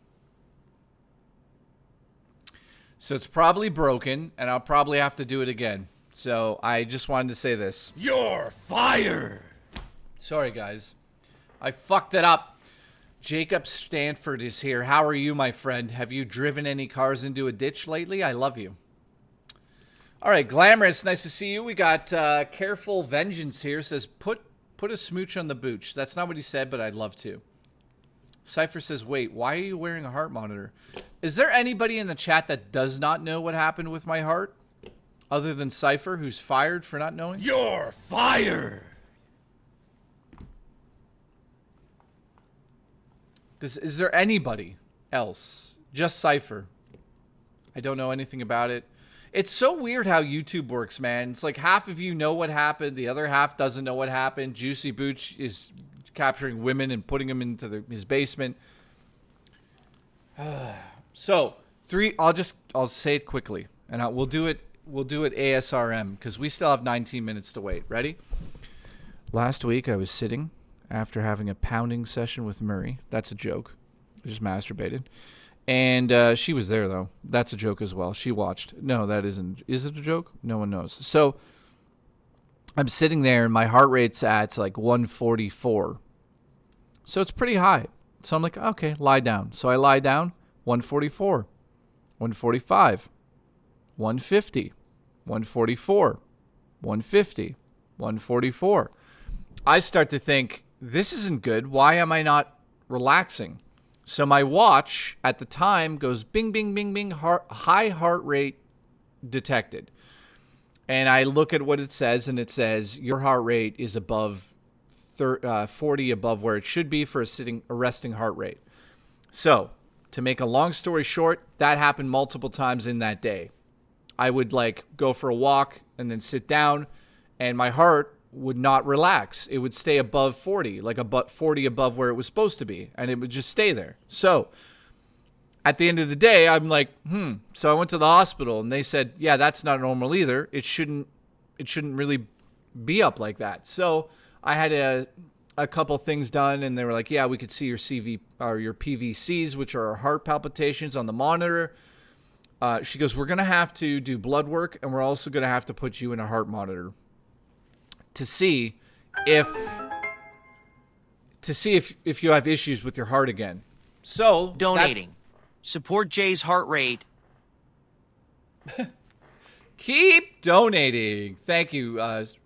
So it's probably broken, and I'll probably have to do it again. So I just wanted to say this. You're fired! Sorry, guys. I fucked it up. Jacob Stanford is here. How are you, my friend? Have you driven any cars into a ditch lately? I love you. All right, Glamorous, nice to see you. We got Careful Vengeance here. Says, put a smooch on the booch. That's not what he said, but I'd love to. Cypher says, wait, why are you wearing a heart monitor? Is there anybody in the chat that does not know what happened with my heart? Other than Cypher, who's fired for not knowing? You're fired! Is there anybody else? Just Cypher. I don't know anything about it. It's so weird how YouTube works, man. It's like half of you know what happened, the other half doesn't know what happened. Juicy Booch is capturing women and putting them into his basement. So, I'll say it quickly, and we'll do it ASRM because we still have 19 minutes to wait. Ready? Last week I was sitting after having a pounding session with Murray. That's a joke. I just masturbated. And she was there, though. That's a joke as well. She watched. No, that isn't. Is it a joke? No one knows. So I'm sitting there, and my heart rate's at like 144. So it's pretty high. So I'm like, okay, lie down. So I lie down, 144, 145, 150, 144, 150, 144. I start to think, this isn't good. Why am I not relaxing? So my watch at the time goes bing, bing, bing, bing, high heart rate detected. And I look at what it says, and it says your heart rate is above 40 above where it should be for a resting heart rate. So to make a long story short, that happened multiple times in that day. I would like go for a walk and then sit down, and my heart would not relax. It would stay above 40, like about 40 above where it was supposed to be, and it would just stay there. So at the end of the day, I'm like, So I went to the hospital, and they said, yeah, that's not normal either. It shouldn't really be up like that. So I had a couple things done, and they were like, yeah, we could see your CV or your PVCs, which are heart palpitations, on the monitor. She goes, we're going to have to do blood work, and we're also going to have to put you in a heart monitor to see if you have issues with your heart again. So Donating. Support Jay's heart rate. Keep donating. Thank you,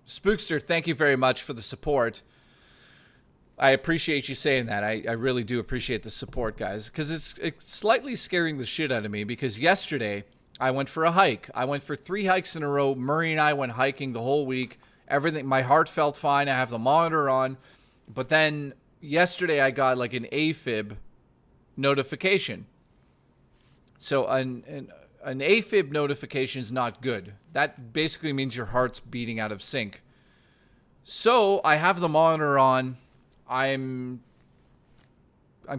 Spookster. Thank you very much for the support. I appreciate you saying that. I really do appreciate the support, guys, because it's slightly scaring the shit out of me, because yesterday I went for a hike. I went for 3 hikes in a row. Murray and I went hiking the whole week. Everything, my heart felt fine. I have the monitor on. But then yesterday I got like an AFib notification. So an AFib notification is not good. That basically means your heart's beating out of sync. So I have the monitor on. I'm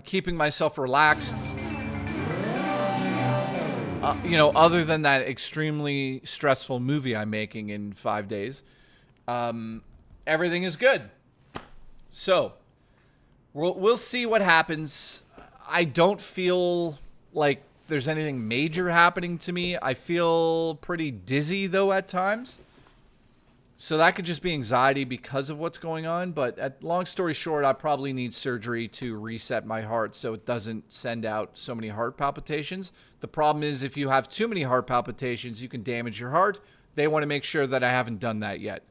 keeping myself relaxed. Other than that extremely stressful movie I'm making in 5 days, everything is good. So we'll see what happens. I don't feel like there's anything major happening to me. I feel pretty dizzy, though, at times. So that could just be anxiety because of what's going on. But long story short, I probably need surgery to reset my heart so it doesn't send out so many heart palpitations. The problem is if you have too many heart palpitations, you can damage your heart. They want to make sure that I haven't done that yet.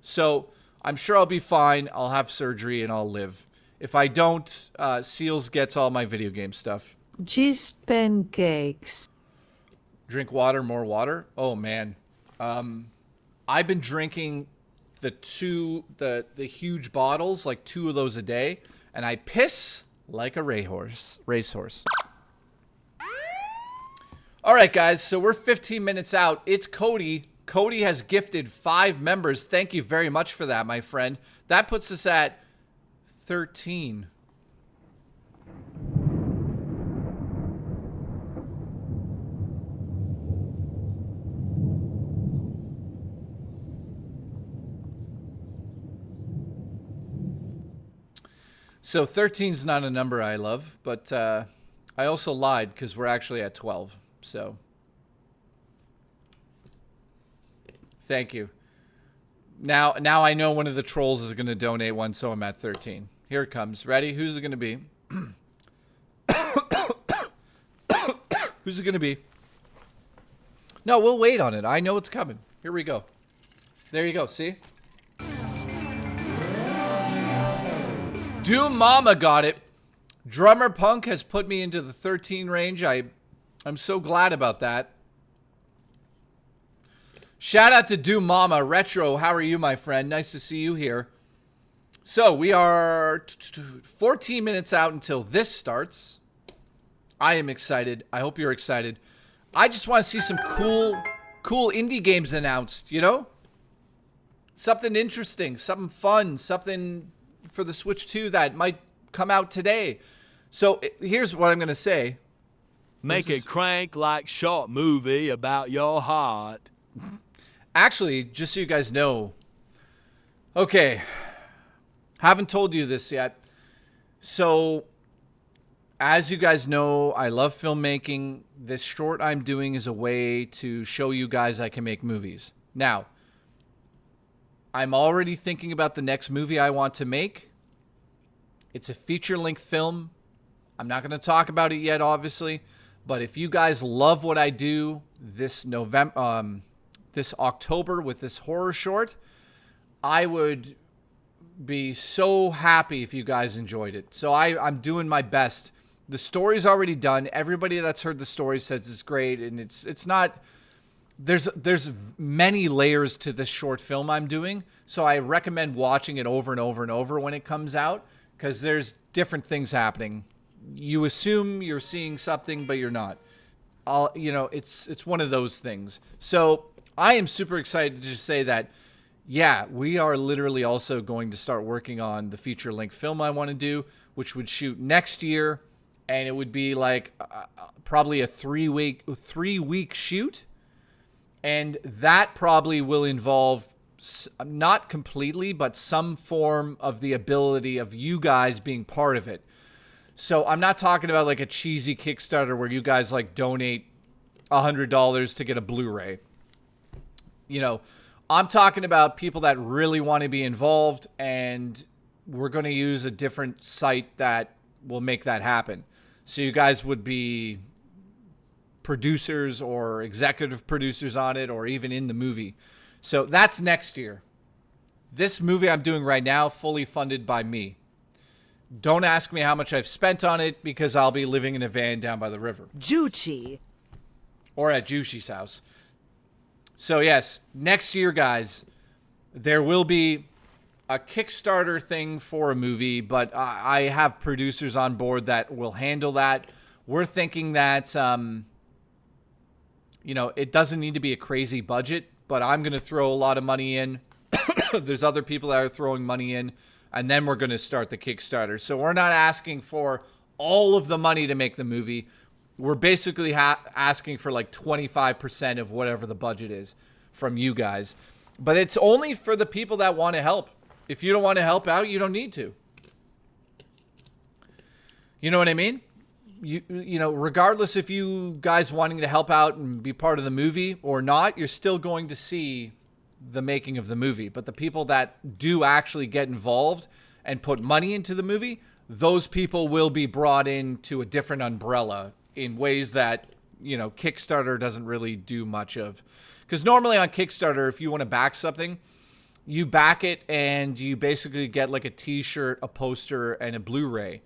So I'm sure I'll be fine. I'll have surgery and I'll live. If I don't, Seals gets all my video game stuff. Just pancakes. Drink water, more water. Oh, man. I've been drinking the huge bottles, like 2 of those a day, and I piss like a racehorse. All right, guys, so we're 15 minutes out. It's Cody. Cody has gifted 5 members. Thank you very much for that, my friend. That puts us at 13. So 13 is not a number I love, but I also lied because we're actually at 12. So thank you. Now I know one of the trolls is going to donate one, so I'm at 13. Here it comes. Ready? Who's it going to be? Who's it going to be? No, we'll wait on it. I know it's coming. Here we go. There you go. See? Doom Mama got it. Drummer Punk has put me into the 13 range. I'm so glad about that. Shout out to Doom Mama. Retro, how are you, my friend? Nice to see you here. So we are 14 minutes out until this starts. I am excited. I hope you're excited. I just want to see some cool indie games announced, you know? Something interesting, something fun, something for the Switch 2 that might come out today. So here's what I'm going to say. Make it crank like short movie about your heart. Actually, just so you guys know. Okay. Haven't told you this yet. So, as you guys know, I love filmmaking. This short I'm doing is a way to show you guys I can make movies. Now, I'm already thinking about the next movie I want to make. It's a feature-length film. I'm not going to talk about it yet, obviously. But if you guys love what I do this October with this horror short, I would be so happy if you guys enjoyed it. So I'm doing my best. The story's already done. Everybody that's heard the story says it's great, and it's not. There's many layers to this short film I'm doing, so I recommend watching it over and over and over when it comes out, because there's different things happening. You assume you're seeing something, but you're not. It's one of those things. So I am super excited to just say that, yeah, we are literally also going to start working on the feature-length film I want to do, which would shoot next year, and it would be like probably a 3-week shoot, and that probably will involve not completely, but some form of the ability of you guys being part of it. So I'm not talking about like a cheesy Kickstarter where you guys like donate $100 to get a Blu-ray. I'm talking about people that really want to be involved, and we're going to use a different site that will make that happen. So you guys would be producers or executive producers on it, or even in the movie. So that's next year. This movie I'm doing right now, fully funded by me. Don't ask me how much I've spent on it, because I'll be living in a van down by the river. Juchi. Or at Jushi's house. So yes, next year, guys, there will be a Kickstarter thing for a movie, but I have producers on board that will handle that. We're thinking that, it doesn't need to be a crazy budget, but I'm going to throw a lot of money in. There's other people that are throwing money in, and then we're going to start the Kickstarter. So we're not asking for all of the money to make the movie. We're basically asking for like 25% of whatever the budget is from you guys. But it's only for the people that want to help. If you don't want to help out, you don't need to. You know what I mean? Regardless if you guys wanting to help out and be part of the movie or not, you're still going to see the making of the movie. But the people that do actually get involved and put money into the movie, those people will be brought into a different umbrella in ways that, Kickstarter doesn't really do much of. Because normally on Kickstarter, if you want to back something, you back it and you basically get like a t-shirt, a poster, and a Blu-ray.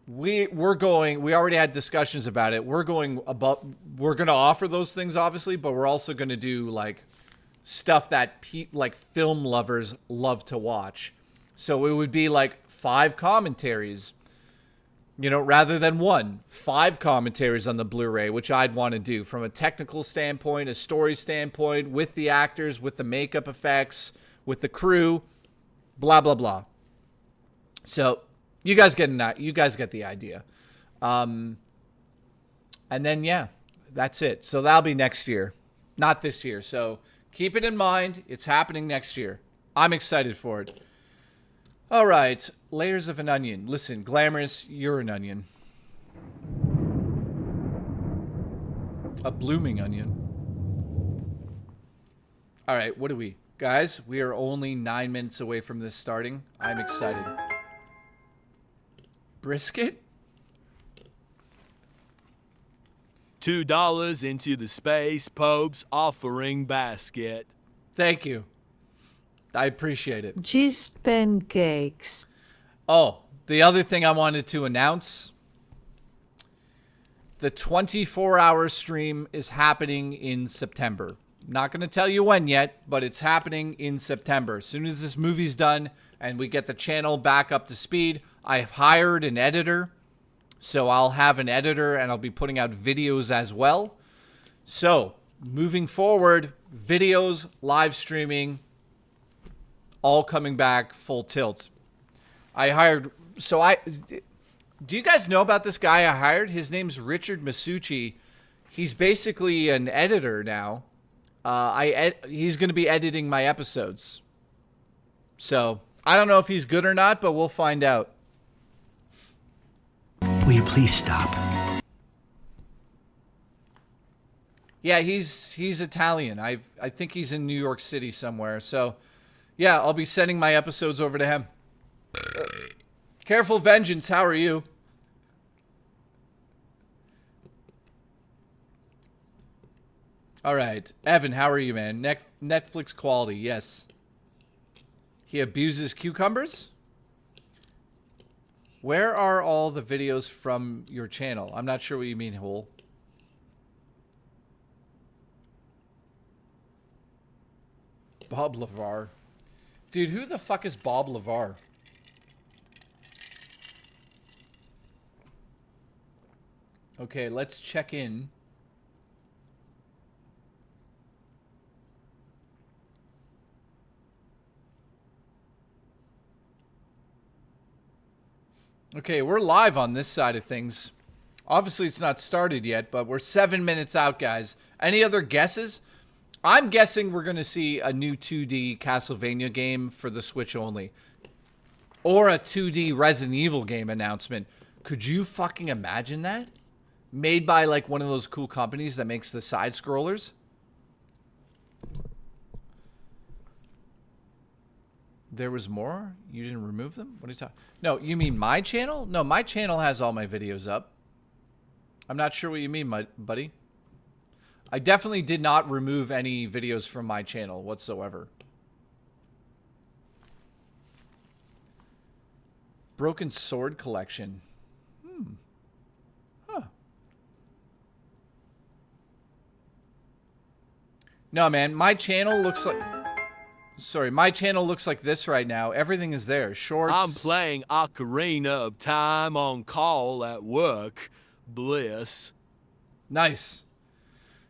We already had discussions about it. We're going to offer those things, obviously, but we're also going to do like stuff that like film lovers love to watch. So it would be like 5 commentaries, rather than 1, 5 commentaries on the Blu-ray, which I'd want to do from a technical standpoint, a story standpoint, with the actors, with the makeup effects, with the crew, blah, blah, blah. So you guys get the idea. And then, yeah, that's it. So that'll be next year, not this year. So keep it in mind. It's happening next year. I'm excited for it. All right, layers of an onion. Listen, Glamorous, you're an onion. A blooming onion. All right, what do we... Guys, we are only 9 minutes away from this starting. I'm excited. Brisket? $2 into the Space Pope's offering basket. Thank you. I appreciate it. Just pancakes. Oh, the other thing I wanted to announce. The 24-hour stream is happening in September. Not going to tell you when yet, but it's happening in September. As soon as this movie's done and we get the channel back up to speed, I've hired an editor. So I'll have an editor and I'll be putting out videos as well. So moving forward, videos, live streaming, all coming back full tilt. Do you guys know about this guy I hired? His name's Richard Masucci. He's basically an editor now. He's going to be editing my episodes. So I don't know if he's good or not, but we'll find out. Will you please stop? Yeah, he's Italian. I think he's in New York City somewhere. So, yeah, I'll be sending my episodes over to him. Careful Vengeance, how are you? All right. Evan, how are you, man? Netflix quality, yes. He abuses cucumbers? Where are all the videos from your channel? I'm not sure what you mean, Hole. Bob LeVar. Dude, who the fuck is Bob LeVar? Okay, let's check in. Okay, we're live on this side of things. Obviously, it's not started yet, but we're 7 minutes out, guys. Any other guesses? I'm guessing we're going to see a new 2D Castlevania game for the Switch only. Or a 2D Resident Evil game announcement. Could you fucking imagine that? Made by, like, one of those cool companies that makes the side-scrollers? There was more? You didn't remove them? What are you talking? No, you mean my channel? No, my channel has all my videos up. I'm not sure what you mean, buddy. I definitely did not remove any videos from my channel whatsoever. Broken Sword Collection. Huh. No, man, my channel looks like... Sorry, my channel looks like this right now. Everything is there. Shorts. I'm playing Ocarina of Time on call at work. Bliss. Nice.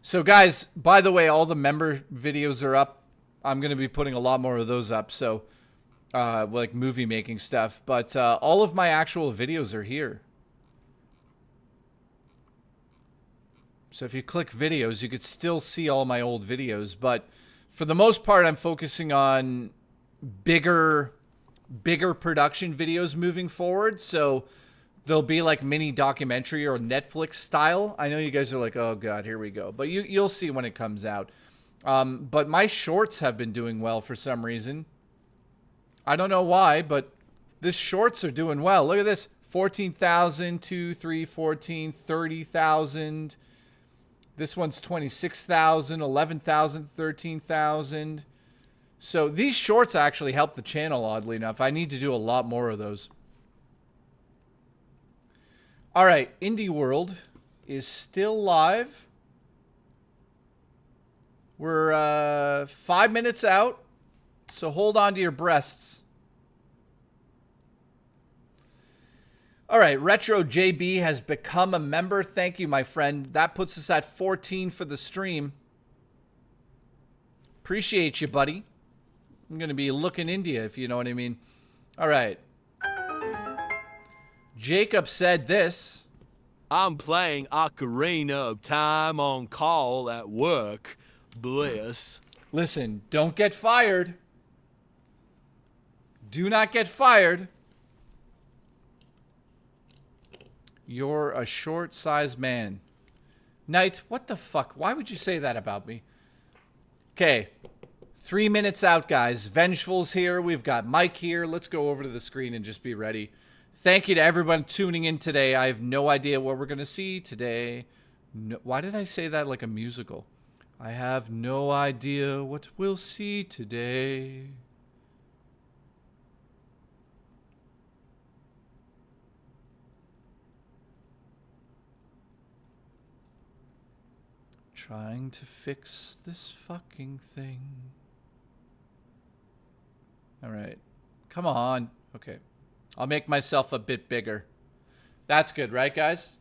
So, guys, by the way, all the member videos are up. I'm going to be putting a lot more of those up. So, like movie making stuff. But all of my actual videos are here. So if you click videos, you could still see all my old videos. But for the most part, I'm focusing on bigger production videos moving forward. So they'll be like mini documentary or Netflix style. I know you guys are like, oh God, here we go. But you'll see when it comes out. But my shorts have been doing well for some reason. I don't know why, but this shorts are doing well. Look at this. 14,000, 2, 3, 14, 30,000. This one's 26,000, 11,000, 13,000. So these shorts actually help the channel, oddly enough. I need to do a lot more of those. All right, Indie World is still live. We're 5 minutes out, so hold on to your breasts. All right, Retro JB has become a member. Thank you, my friend. That puts us at 14 for the stream. Appreciate you, buddy. I'm going to be looking into you, if you know what I mean. All right. Jacob said this. I'm playing Ocarina of Time on call at work. Bliss. Listen, don't get fired. Do not get fired. You're a short-sized man. Knight, what the fuck? Why would you say that about me? Okay. 3 minutes out, guys. Vengeful's here. We've got Mike here. Let's go over to the screen and just be ready. Thank you to everyone tuning in today. I have no idea what we're going to see today. No, why did I say that like a musical? I have no idea what we'll see today. Trying to fix this fucking thing. All right. Come on. Okay. I'll make myself a bit bigger. That's good, right, guys?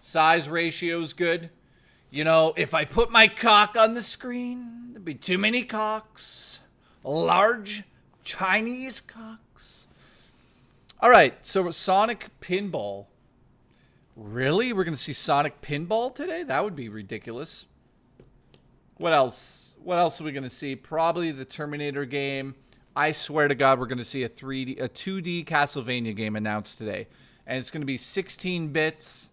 Size ratio's good. You know, if I put my cock on the screen, there'd be too many cocks. Large Chinese cocks. All right. So Sonic Pinball. Really? We're going to see Sonic Pinball today? That would be ridiculous. What else? What else are we going to see? Probably the Terminator game. I swear to God, we're going to see a 2D Castlevania game announced today. And it's going to be 16 bits.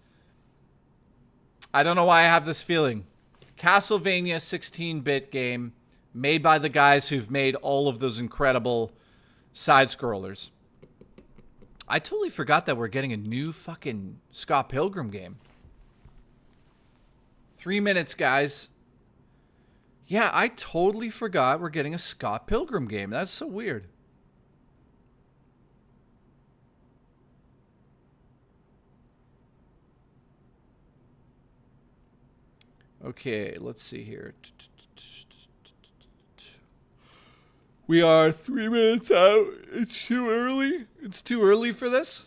I don't know why I have this feeling. Castlevania 16-bit game made by the guys who've made all of those incredible side-scrollers. I totally forgot that we're getting a new fucking Scott Pilgrim game. 3 minutes, guys. Yeah, I totally forgot we're getting a Scott Pilgrim game. That's so weird. Okay, let's see here. We are 3 minutes out. It's too early. It's too early for this.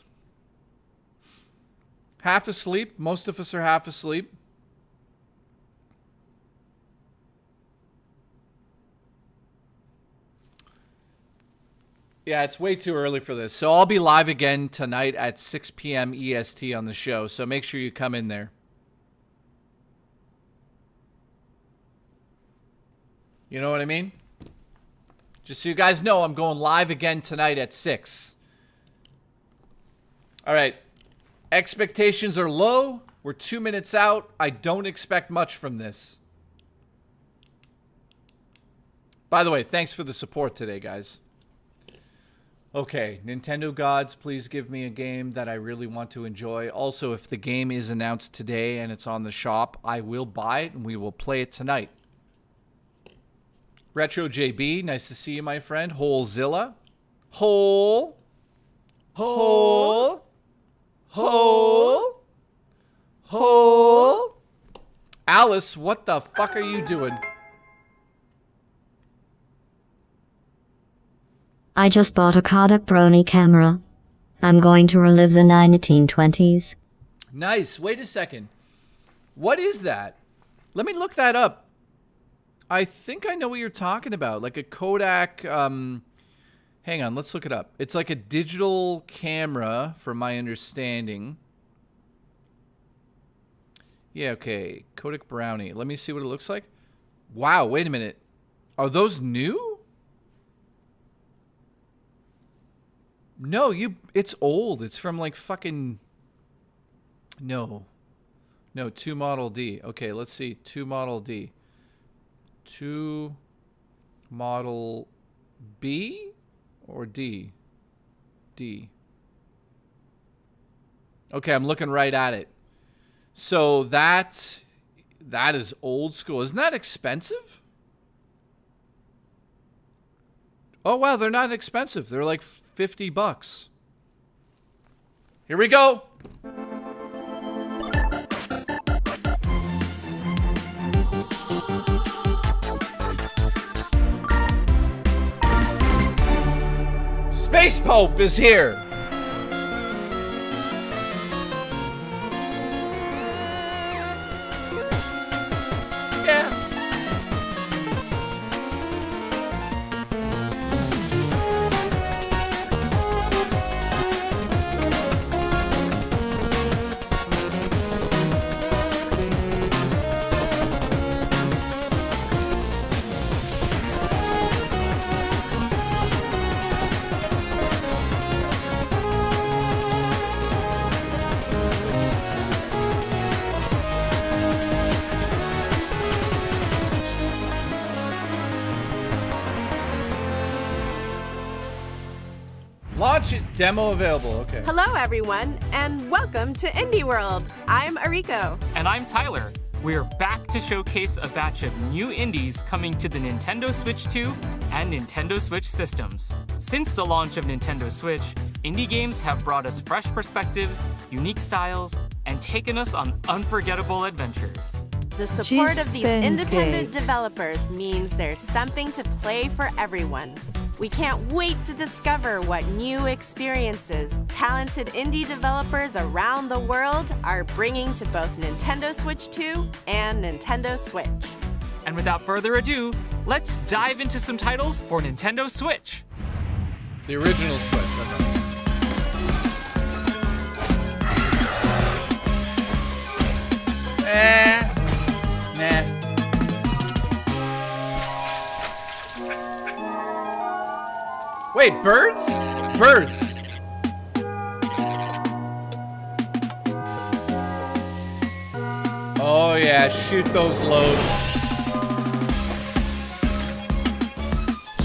Half asleep. Most of us are half asleep. Yeah, it's way too early for this. So I'll be live again tonight at 6 p.m. EST on the show. So make sure you come in there. You know what I mean? Just so you guys know, I'm going live again tonight at 6. All right. Expectations are low. We're 2 minutes out. I don't expect much from this. By the way, thanks for the support today, guys. Okay, Nintendo gods, please give me a game that I really want to enjoy. Also, if the game is announced today and it's on the shop, I will buy it and we will play it tonight. Retro JB, nice to see you, my friend. Holezilla. Hole. Alice, what the fuck are you doing? I just bought a Kodak Brony camera. I'm going to relive the 1920s. Nice. Wait a second. What is that? Let me look that up. I think I know what you're talking about. Like a Kodak, hang on, let's look it up. It's like a digital camera, from my understanding. Yeah, okay. Kodak Brownie. Let me see what it looks like. Wow, wait a minute. Are those new? No, it's old. It's from like fucking... No, 2 Model D. Okay, let's see. 2 Model D. 2 Model B or D? D. Okay, I'm looking right at it. So that is old school. Isn't that expensive? Oh, wow, they're not expensive. They're like $50. Here we go. Space Pope is here. Yeah. Launch it. Demo available. Okay. Hello, everyone, and welcome to Indie World. I'm Ariko. And I'm Tyler. We're back to showcase a batch of new indies coming to the Nintendo Switch 2 and Nintendo Switch systems. Since the launch of Nintendo Switch, indie games have brought us fresh perspectives, unique styles, and taken us on unforgettable adventures. The support of these independent Pancakes. developers means there's something to play for everyone. We can't wait to discover what new experiences talented indie developers around the world are bringing to both Nintendo Switch 2 and Nintendo Switch. And without further ado, let's dive into some titles for Nintendo Switch. The original Switch. Okay. Nah. Wait, birds? Birds. Oh yeah, shoot those loads.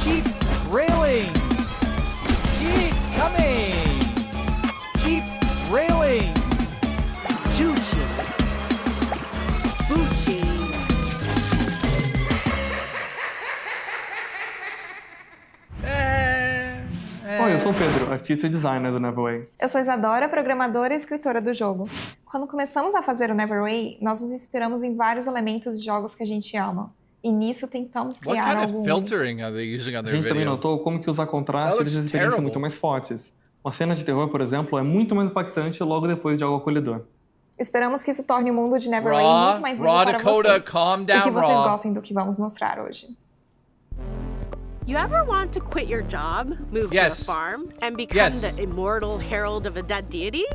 Keep railing. Keep coming. Keep railing. Juchi. Buchi. Oi, eu sou o Pedro, artista e designer do Neverway. Eu sou Isadora, programadora e escritora do jogo. Quando começamos a fazer o Neverway, nós nos inspiramos em vários elementos de jogos que a gente ama. E nisso tentamos What criar kind algo of filtering are they using on A their gente também video? notou como que usar contraste That deixa as looks experiências terrible. muito mais fortes. Uma cena de terror, por exemplo, é muito mais impactante logo depois de algo acolhedor. Esperamos que isso torne o mundo de Neverway Raw, muito mais vivo Raw para Dakota, vocês. calm E down, que vocês Raw. gostem do que vamos mostrar hoje. You ever want to quit your job, move Yes. to a farm, and become Yes. the immortal herald of a dead deity?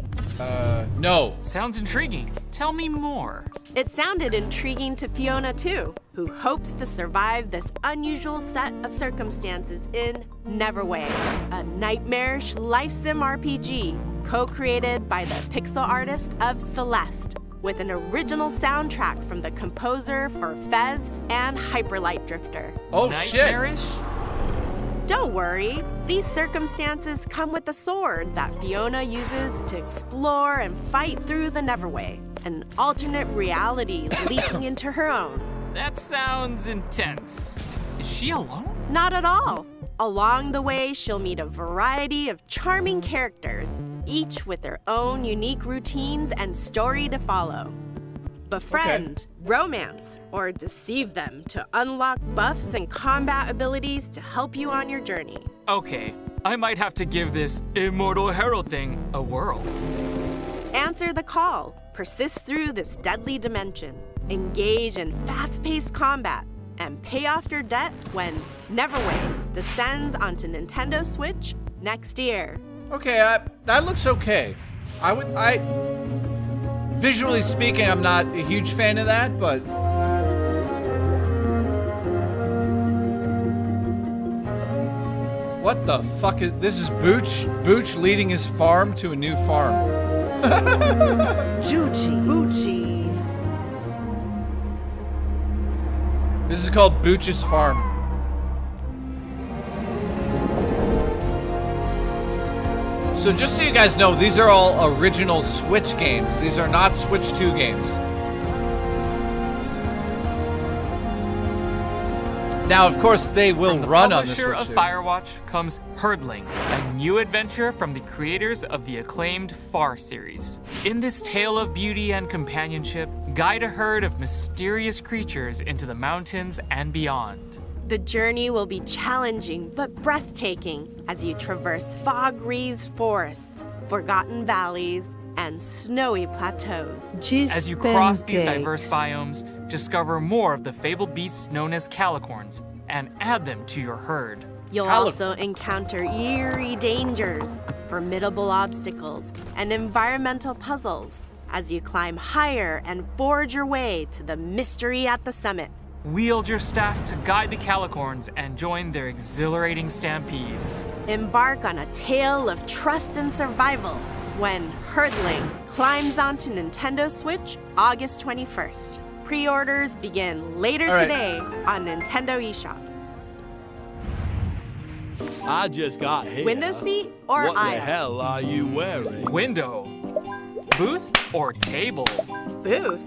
No. Sounds intriguing. Tell me more. It sounded intriguing to Fiona too, who hopes to survive this unusual set of circumstances in Neverway, a nightmarish life sim RPG co-created by the pixel artist of Celeste, with an original soundtrack from the composer for Fez and Hyperlight Drifter. Oh shit. Nightmarish? Don't worry, these circumstances come with a sword that Fiona uses to explore and fight through the Neverway, an alternate reality leaking into her own. That sounds intense. Is she alone? Not at all. Along the way, she'll meet a variety of charming characters, each with their own unique routines and story to follow. Befriend, romance, or deceive them to unlock buffs and combat abilities to help you on your journey. Okay, I might have to give this Immortal Herald thing a whirl. Answer the call, persist through this deadly dimension, engage in fast-paced combat, and pay off your debt when Neverway descends onto Nintendo Switch next year. Okay, that looks okay. Visually speaking, I'm not a huge fan of that, but what the fuck is this? Is Booch? Booch leading his farm to a new farm. Juchi. Buchi. This is called Booch's farm. So just so you guys know, these are all original Switch games. These are not Switch 2 games. Now, of course, they will run on the Switch 2. Publisher of Firewatch comes Herdling, a new adventure from the creators of the acclaimed Far series. In this tale of beauty and companionship, guide a herd of mysterious creatures into the mountains and beyond. The journey will be challenging but breathtaking as you traverse fog-wreathed forests, forgotten valleys, and snowy plateaus. As you cross these diverse biomes, discover more of the fabled beasts known as calicorns and add them to your herd. You'll also encounter eerie dangers, formidable obstacles, and environmental puzzles as you climb higher and forge your way to the mystery at the summit. Wield your staff to guide the calicorns and join their exhilarating stampedes. Embark on a tale of trust and survival when Herdling climbs onto Nintendo Switch August 21st. Pre-orders begin later today on Nintendo eShop. I just got here. Window seat or What the aisle? hell are you wearing? Window. Booth or table? Booth.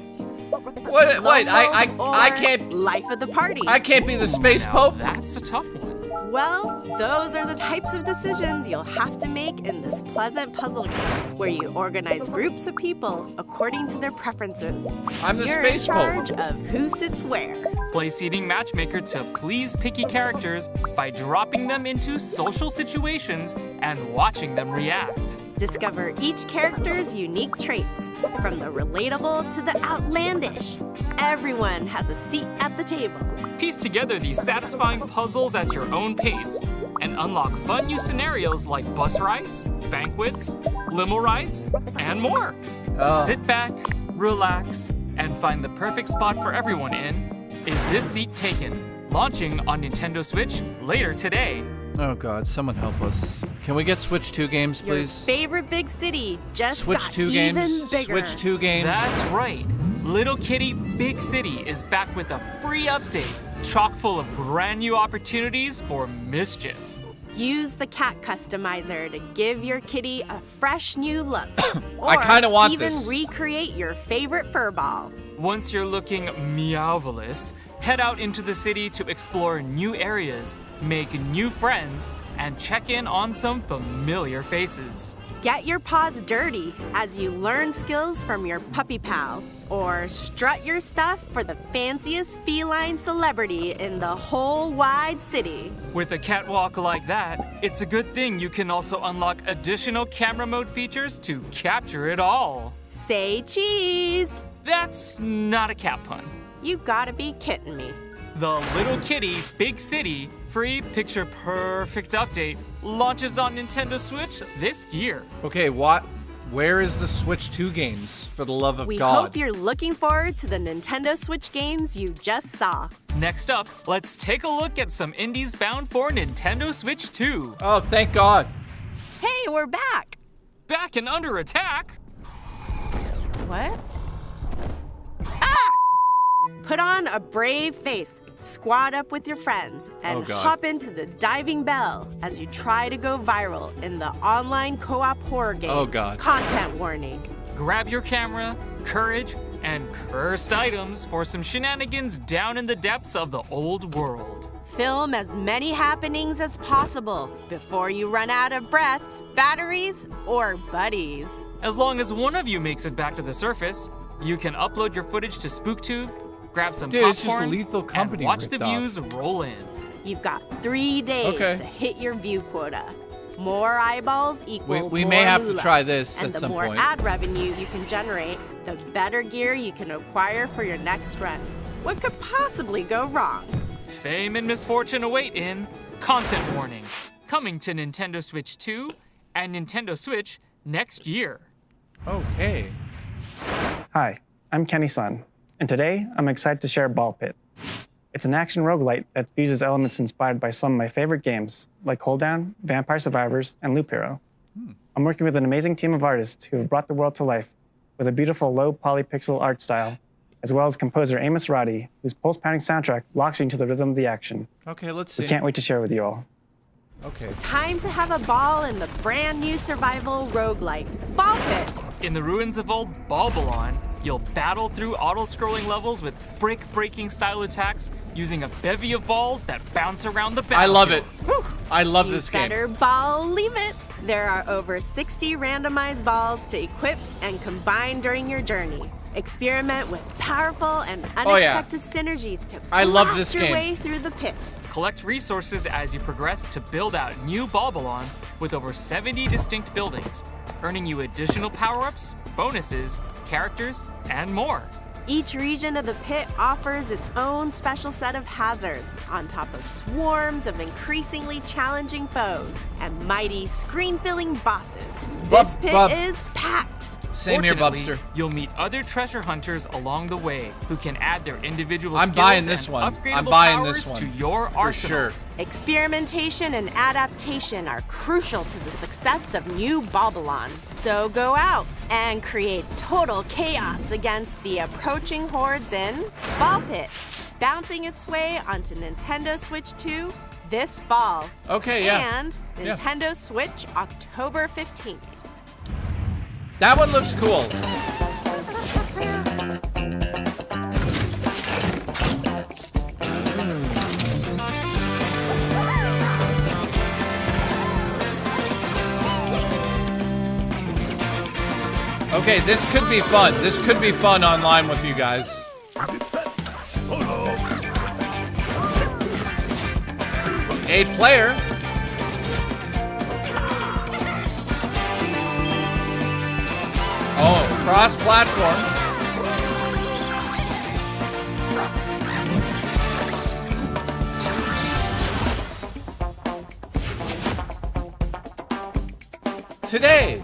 Wait, I can't. Life of the party. I can't be the space pope. That's a tough one. Well, those are the types of decisions you'll have to make in this pleasant puzzle game, where you organize groups of people according to their preferences. I'm the You're space in pope. charge of who sits where. Play seating matchmaker to please picky characters by dropping them into social situations and watching them react. Discover each character's unique traits, from the relatable to the outlandish. Everyone has a seat at the table. Piece together these satisfying puzzles at your own pace and unlock fun new scenarios like bus rides, banquets, limo rides, and more. Sit back, relax, and find the perfect spot for everyone in Is This Seat Taken? Launching on Nintendo Switch later today. Oh God, someone help us. Can we get Switch 2 games, Your please? favorite big city just Switch got 2 even games. bigger. Switch 2 games. That's right. Little Kitty Big City is back with a free update, chock full of brand new opportunities for mischief. Use the cat customizer to give your kitty a fresh new look. Or I kinda want even this. recreate your favorite fur ball. Once you're looking meowvelous, head out into the city to explore new areas, make new friends, and check in on some familiar faces. Get your paws dirty as you learn skills from your puppy pal. Or strut your stuff for the fanciest feline celebrity in the whole wide city. With a catwalk like that, it's a good thing you can also unlock additional camera mode features to capture it all. Say cheese! That's not a cat pun. You gotta be kidding me. The Little Kitty Big City free picture perfect update launches on Nintendo Switch this year. Okay, what? Where is the Switch 2 games, for the love of We God? hope you're looking forward to the Nintendo Switch games you just saw. Next up, let's take a look at some indies bound for Nintendo Switch 2. Oh, thank God. Hey, we're back! Back and under attack? What? Ah! Put on a brave face, squad up with your friends, and Oh, God. hop into the diving bell as you try to go viral in the online co-op horror game. Oh, God. Content warning. Grab your camera, courage, and cursed items for some shenanigans down in the depths of the old world. Film as many happenings as possible before you run out of breath, batteries, or buddies. As long as one of you makes it back to the surface, you can upload your footage to SpookTube, grab some Dude, it's just popcorn, Lethal Company and watch the ripped off. views roll in. You've got 3 days Okay. to hit your view quota. More eyeballs equal We more may have to moolah. try this and at the some more point. ad revenue you can generate, the better gear you can acquire for your next run. What could possibly go wrong? Fame and misfortune await in Content Warning, coming to Nintendo Switch 2 and Nintendo Switch next year. Okay. Hi, I'm Kenny Sun, and today I'm excited to share Ball Pit. It's an action roguelite that fuses elements inspired by some of my favorite games, like Hold Down, Vampire Survivors, and Loop Hero. I'm working with an amazing team of artists who have brought the world to life with a beautiful low polypixel art style, as well as composer Amos Roddy, whose pulse-pounding soundtrack locks you into the rhythm of the action. Okay, let's see. We can't wait to share with you all. Okay. Time to have a ball in the brand new survival roguelike, Ball Pit. In the ruins of old Balbalon, you'll battle through auto-scrolling levels with brick-breaking style attacks using a bevy of balls that bounce around the battlefield. I love it. I love You this game. better believe it. There are over 60 randomized balls to equip and combine during your journey. Experiment with powerful and unexpected synergies to I love blast this your game. way through the pit. Collect resources as you progress to build out new Balbalon with over 70 distinct buildings, earning you additional power-ups, bonuses, characters, and more. Each region of the pit offers its own special set of hazards, on top of swarms of increasingly challenging foes and mighty screen-filling bosses. This pit is packed. Same here, Fortunately, Bubster. You'll meet other treasure hunters along the way who can add their individual I'm skills buying this and one. upgradable I'm buying powers this one. to your For arsenal. sure. Experimentation and adaptation are crucial to the success of new Balbalon. So go out and create total chaos against the approaching hordes in Ball Pit, bouncing its way onto Nintendo Switch 2 this fall. Okay, yeah. And Yeah. Nintendo Switch October 15th. That one looks cool. Okay, this could be fun. This could be fun online with you guys. 8-player. Oh, cross-platform. Today,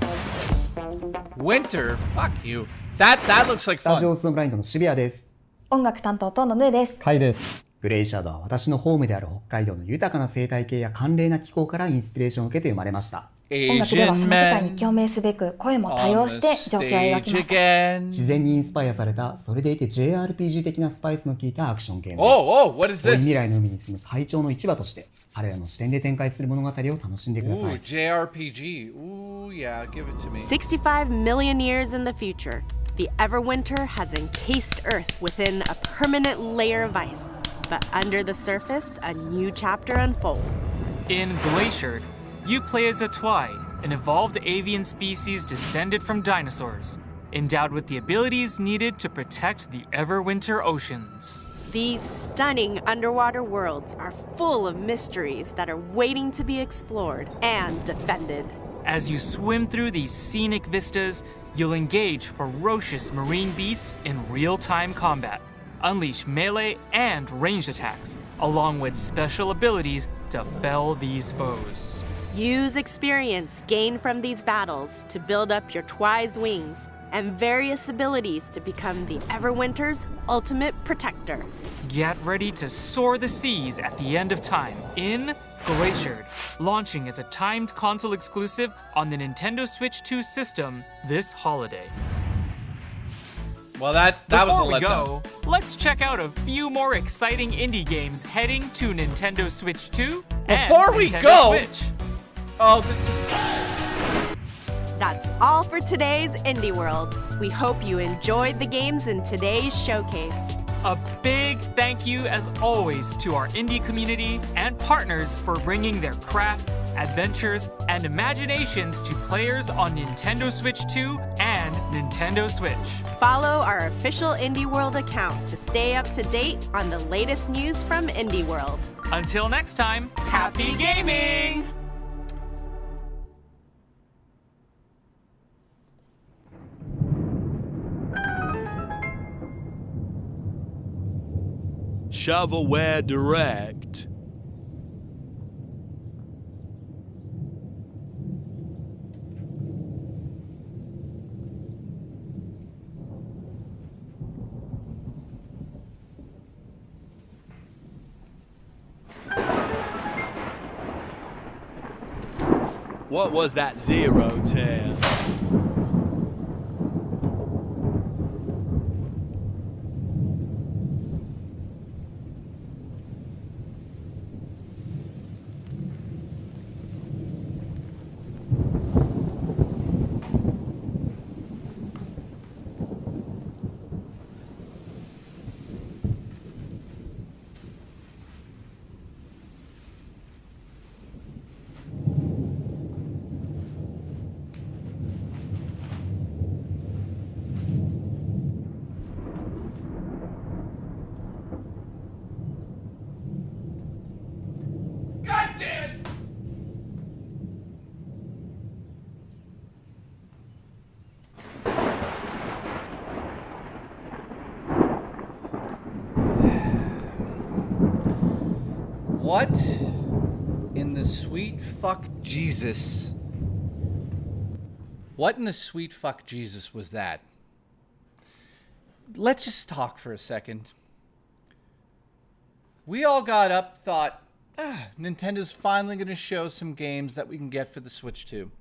winter. Fuck you. That looks like スタジ fun. オスノブラインドの渋谷です。音楽担当とのぬです。カイです。グレイシャドは私のホームである北海道の豊かな生態系や寒冷な気候からインスピレーションを受けて生まれました。音楽ではその世界に共鳴すべく声も多用して情景を描きました。自然にインスパイアされた、それでいて JRPG 的なスパイスの効いたアクションゲームです。遠い未来の海に住む海鳥の一羽として彼らの視点で展開する物語を楽しんでください。JRPG. Ooh, yeah, give it to me. 65 million years in the future, the Everwinter has encased Earth within a permanent layer of ice. But under the surface, a new chapter unfolds. In Glaciered, you play as a Twi, an evolved avian species descended from dinosaurs, endowed with the abilities needed to protect the Everwinter oceans. These stunning underwater worlds are full of mysteries that are waiting to be explored and defended. As you swim through these scenic vistas, you'll engage ferocious marine beasts in real-time combat, unleash melee and ranged attacks, along with special abilities to fell these foes. Use experience gained from these battles to build up your Twi's wings and various abilities to become the Everwinter's ultimate protector. Get ready to soar the seas at the end of time in Glaciered, launching as a timed console exclusive on the Nintendo Switch 2 system this holiday. Well, that was a Before we go, letdown. let's check out a few more exciting indie games heading to Nintendo Switch 2 and Before we Nintendo go, Switch. Oh, this is... That's all for today's Indie World. We hope you enjoyed the games in today's showcase. A big thank you, as always, to our indie community and partners for bringing their craft, adventures, and imaginations to players on Nintendo Switch 2 and Nintendo Switch. Follow our official Indie World account to stay up to date on the latest news from Indie World. Until next time, happy gaming! Shovelware Direct. What was that 010? God damn it! What in the sweet fuck Jesus? What in the sweet fuck Jesus was that? Let's just talk for a second. We all got up, thought, Nintendo's finally going to show some games that we can get for the Switch 2.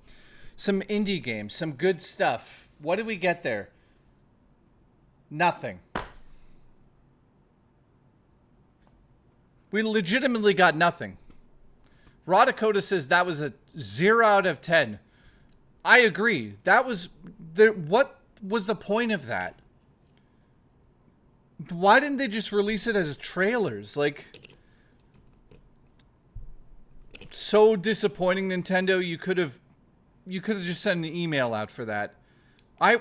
Some indie games, some good stuff. What did we get there? Nothing. We legitimately got nothing. Raw Dakota says that was a 0 out of 10. I agree. That was... What was the point of that? Why didn't they just release it as trailers? Like... So disappointing, Nintendo. You could have just sent an email out for that. I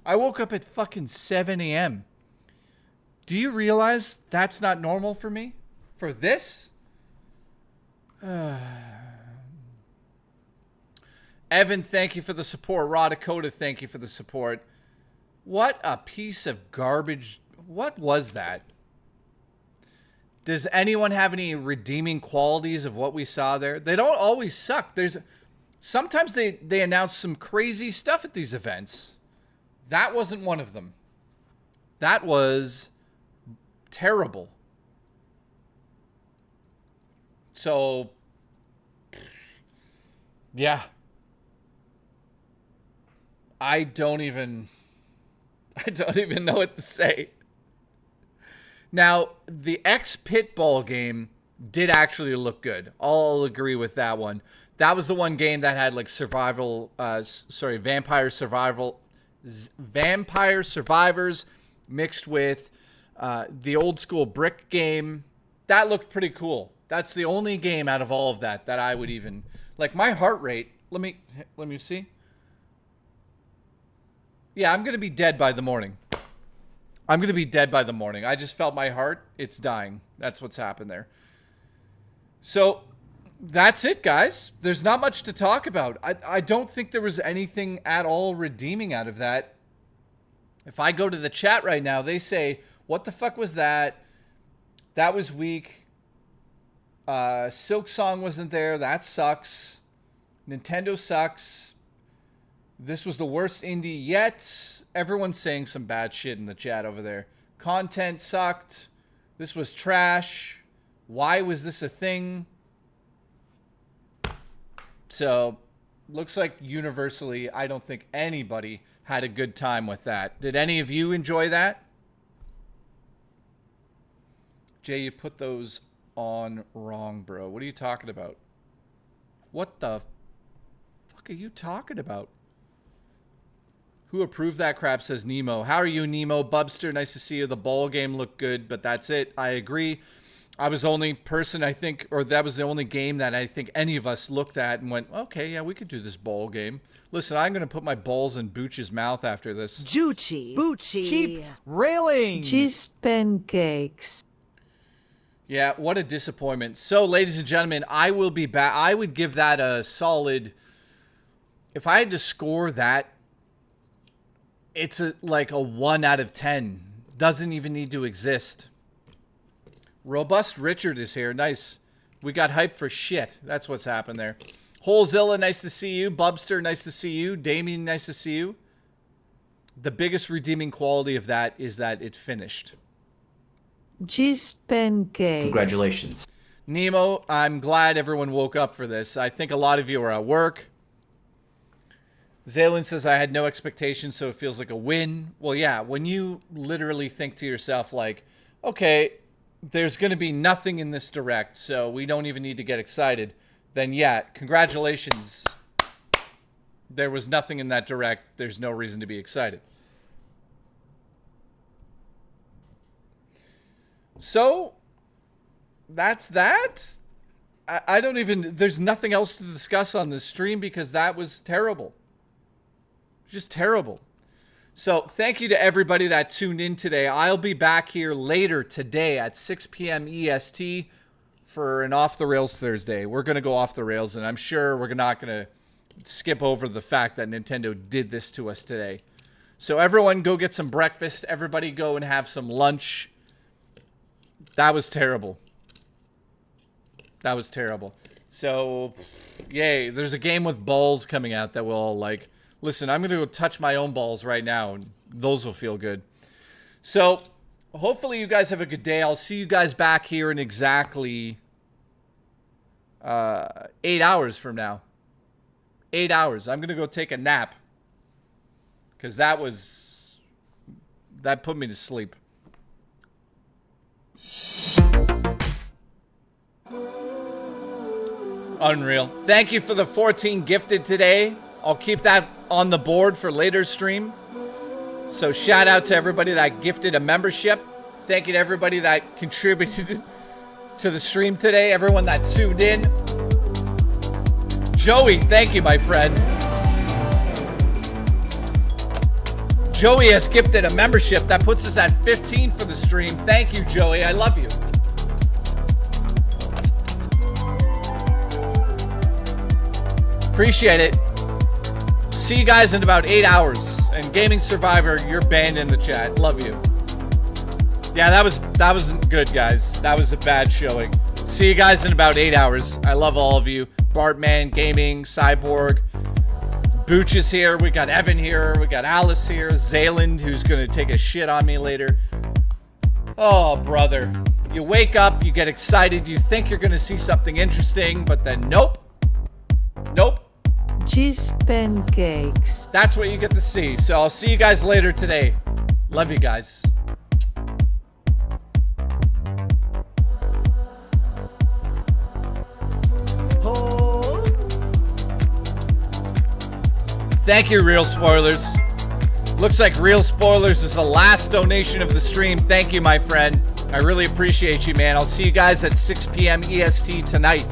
woke up at fucking 7 a.m. Do you realize that's not normal for me? For this? Evan, thank you for the support. Raw Dakota, thank you for the support. What a piece of garbage. What was that? Does anyone have any redeeming qualities of what we saw there? They don't always suck. Sometimes they announce some crazy stuff at these events. That wasn't one of them. That was terrible. So, yeah. I don't even know what to say. Now, the X-Pitball game did actually look good. I'll agree with that one. That was the one game that had like Vampire Survivors mixed with the old school brick game. That looked pretty cool. That's the only game out of all of that I would even like. My heart rate. Let me see. Yeah, I'm gonna be dead by the morning. I just felt my heart. It's dying. That's what's happened there. So that's it, guys. There's not much to talk about. I don't think there was anything at all redeeming out of that. If I go to the chat right now, they say, what the fuck was that? That was weak. Silk Song wasn't there. That sucks. Nintendo sucks. This was the worst indie yet. Everyone's saying some bad shit in the chat over there. Content sucked. This was trash. Why was this a thing? So, looks like universally, I don't think anybody had a good time with that. Did any of you enjoy that? Jay, you put those on wrong, bro. What are you talking about? What the fuck are you talking about? Who approved that crap, says Nemo. How are you, Nemo? Bubster, nice to see you. The ball game looked good, but that's it. I agree. I was the only person, I think, or that was the only game that I think any of us looked at and went, okay, yeah, we could do this ball game. Listen, I'm going to put my balls in Booch's mouth after this. Juchi. Boochie. Keep railing. Cheese pancakes. Yeah, what a disappointment. So, ladies and gentlemen, I will be back. I would give that a solid, if I had to score that, it's like a 1 out of 10. Doesn't even need to exist. Robust Richard is here. Nice. We got hyped for shit. That's what's happened there. Holezilla, nice to see you. Bubster, nice to see you. Damien, nice to see you. The biggest redeeming quality of that is that it finished. Cheese pancakes. Congratulations. Nemo, I'm glad everyone woke up for this. I think a lot of you are at work. Zaylin says, I had no expectations, so it feels like a win. Well, yeah, when you literally think to yourself, like, okay, there's going to be nothing in this direct, so we don't even need to get excited, then yeah, congratulations. There was nothing in that direct. There's no reason to be excited. So, that's that. I don't even, there's nothing else to discuss on this stream because that was terrible. Just terrible. So thank you to everybody that tuned in today. I'll be back here later today at 6 p.m. EST for an Off the Rails Thursday. We're going to go off the rails, and I'm sure we're not going to skip over the fact that Nintendo did this to us today. So everyone go get some breakfast. Everybody go and have some lunch. That was terrible. That was terrible. So, yay. There's a game with balls coming out that will all like... Listen, I'm going to go touch my own balls right now, and those will feel good. So, hopefully you guys have a good day. I'll see you guys back here in exactly 8 hours from now. 8 hours. I'm going to go take a nap. Because that put me to sleep. Unreal. Thank you for the 14 gifted today. I'll keep that on the board for later stream. So shout out to everybody that gifted a membership. Thank you to everybody that contributed to the stream today. Everyone that tuned in. Joey, thank you, my friend. Joey has gifted a membership. That puts us at 15 for the stream. Thank you, Joey. I love you. Appreciate it. See you guys in about 8 hours. And Gaming Survivor, you're banned in the chat. Love you. Yeah, that wasn't good, guys. That was a bad showing. See you guys in about 8 hours. I love all of you. Bartman, Gaming, Cyborg, Booch is here. We got Evan here. We got Alice here. Zayland, who's going to take a shit on me later. Oh, brother. You wake up, you get excited, you think you're going to see something interesting, but then nope. Nope. Cheese pancakes. That's what you get to see. So I'll see you guys later today. Love you guys. Thank you, Real Spoilers. Looks like Real Spoilers is the last donation of the stream. Thank you, my friend. I really appreciate you, man. I'll see you guys at 6 p.m. EST tonight.